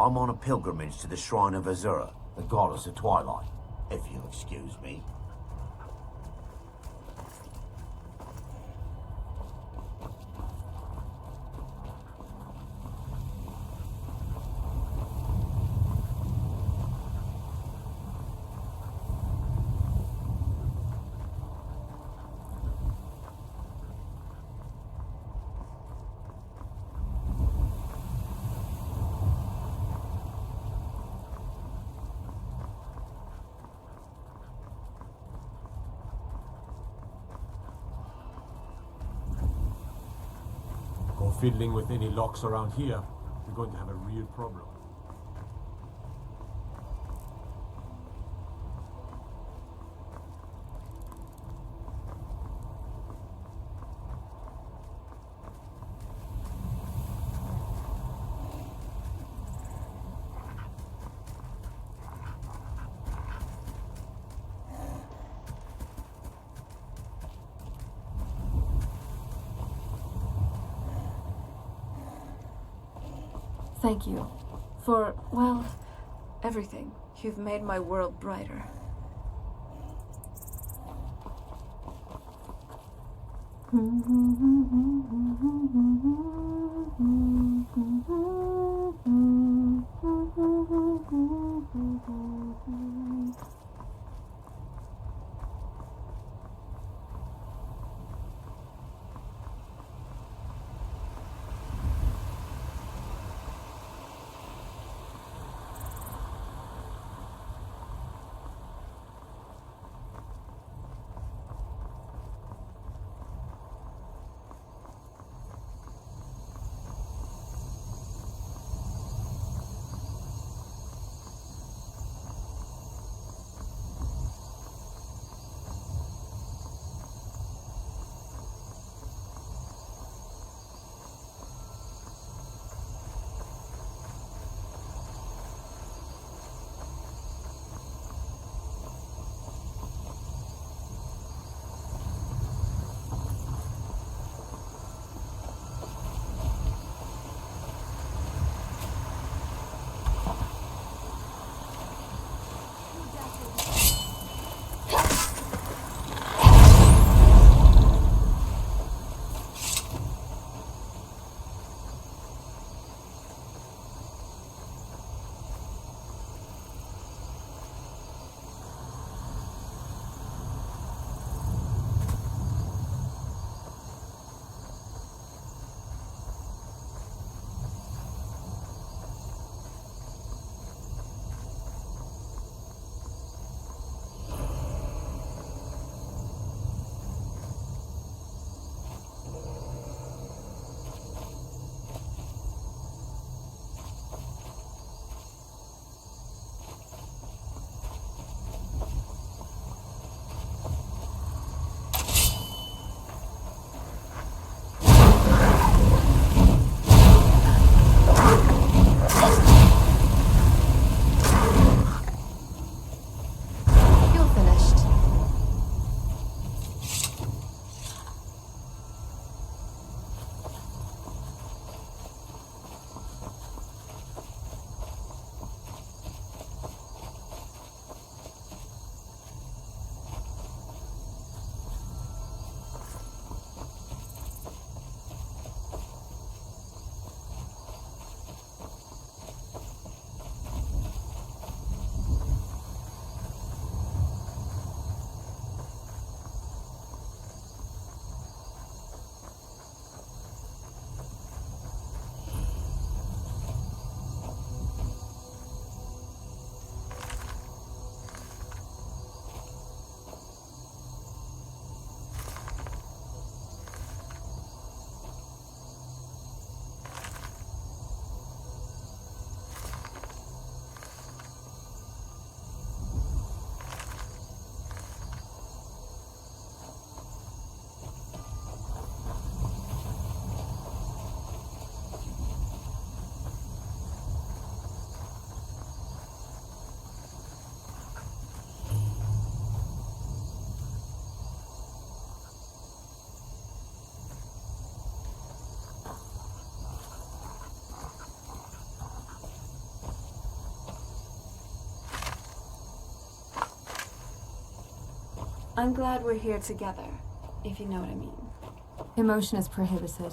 I'm on a pilgrimage to the shrine of Azura, the goddess of twilight, if you'll excuse me. fiddling with any locks around here. We're going to have a real problem. Thank you for, well, everything. You've made my world brighter. I'm glad we're here together, if you know what I mean. Emotion is prohibited.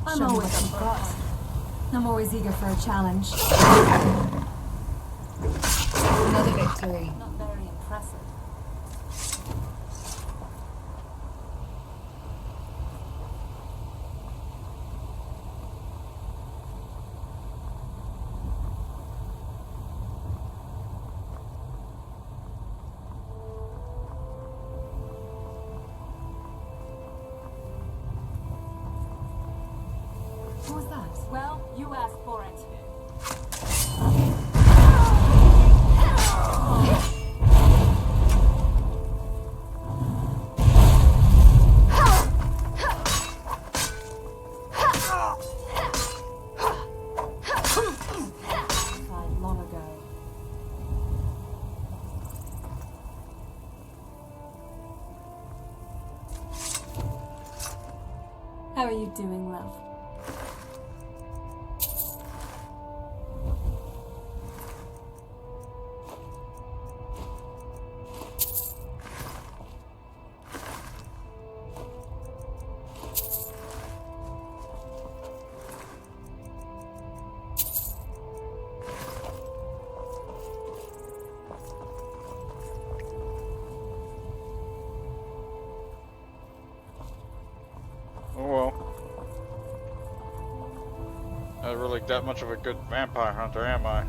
I'm Show me always what up you've for a got. fight. I'm always eager for a challenge. Another victory. Not very impressive. What was that? Well, you asked for it. Died long ago. How are you doing, love? Oh well. Not really that much of a good vampire hunter, am I?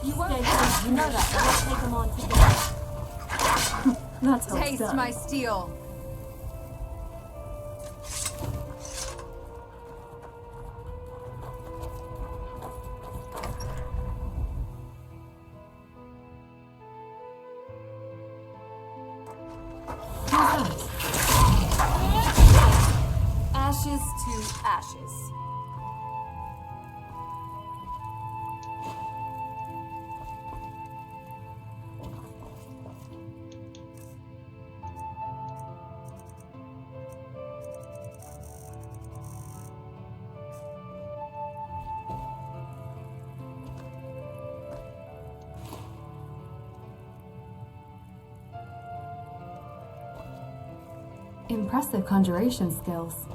You stay here. You know that. Let's take them on together. That's how it's Taste done. my steel. Ashes to ashes. Impressive conjuration skills.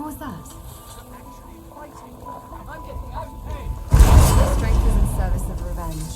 was that? I'm getting out of pain. Strength is in service of revenge.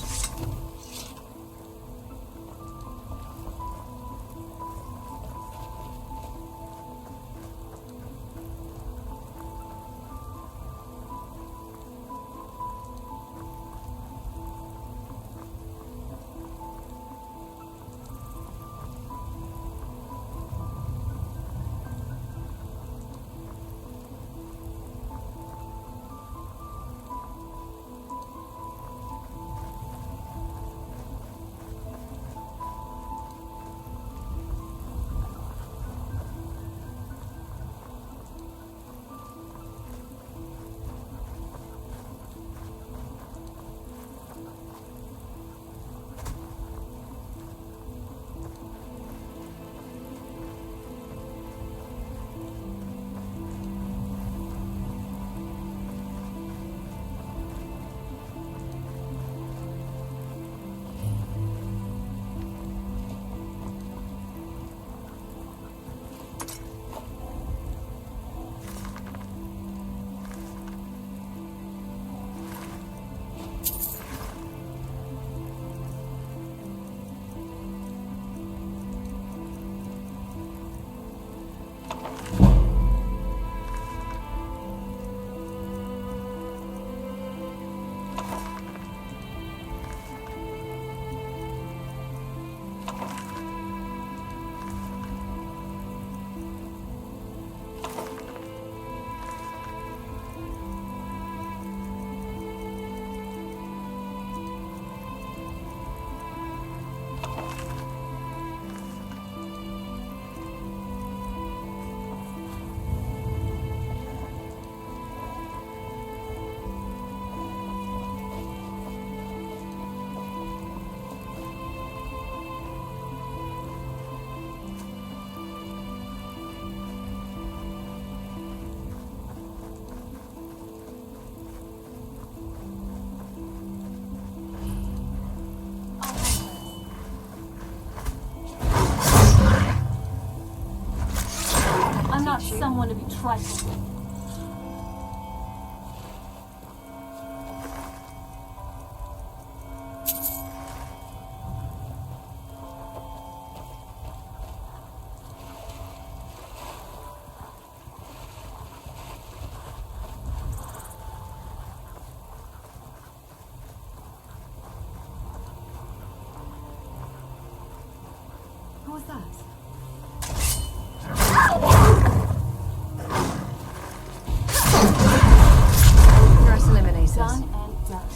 I'm not someone to be trifled with. Who was that? Threat eliminated. Done and done.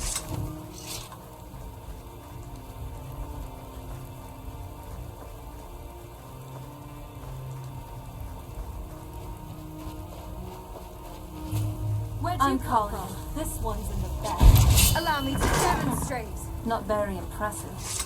I'm calling. This one's in the back. Allow me to demonstrate. Not very impressive.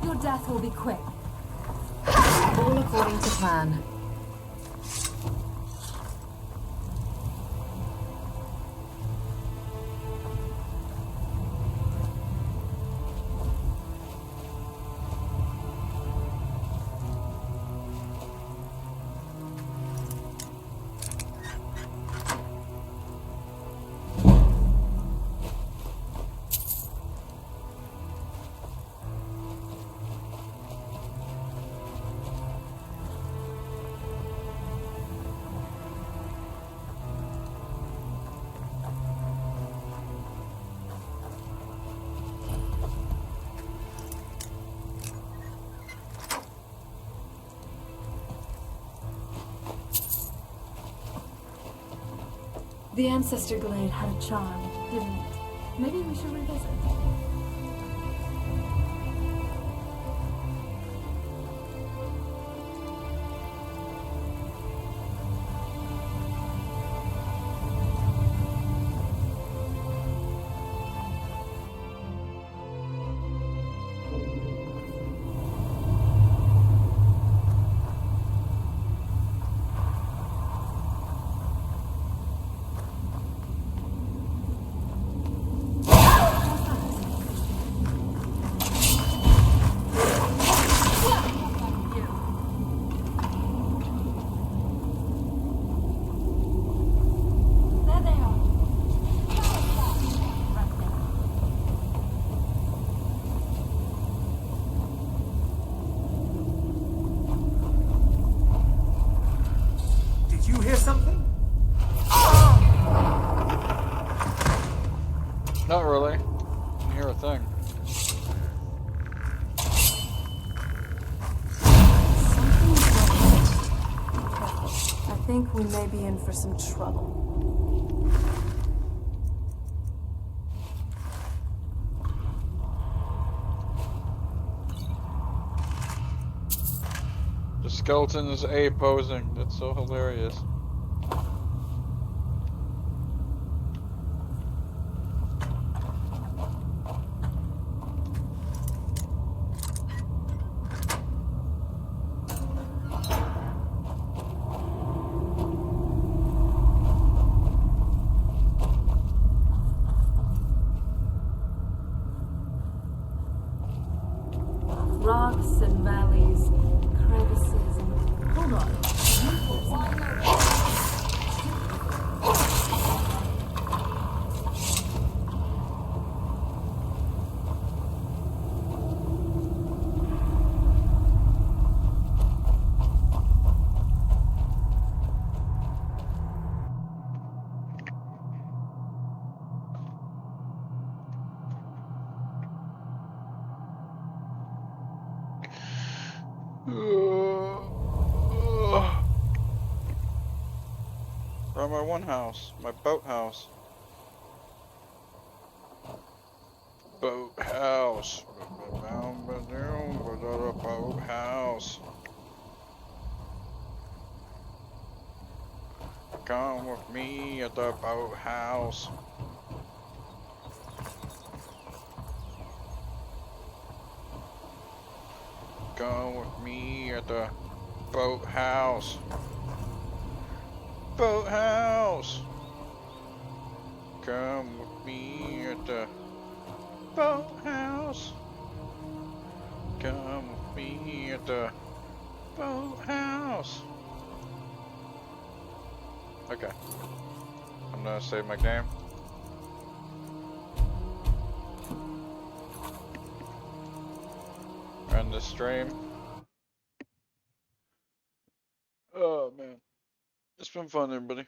Your death will be quick. All according to plan. The Ancestor Glade had a charm, didn't it? Maybe we should revisit. Not really. Didn't hear a thing. I think we may be in for some trouble. The skeleton is A posing. That's so hilarious. Rocks and valleys, crevices, and... Hold on. Or my one house, my boathouse. Boathouse. Boathouse. Come with me at the boathouse. Come with me at the boathouse. Boathouse. Come with me at the boathouse. Come with me at the boathouse. Okay. I'm gonna save my game. End the stream. Oh man. It's been fun, everybody.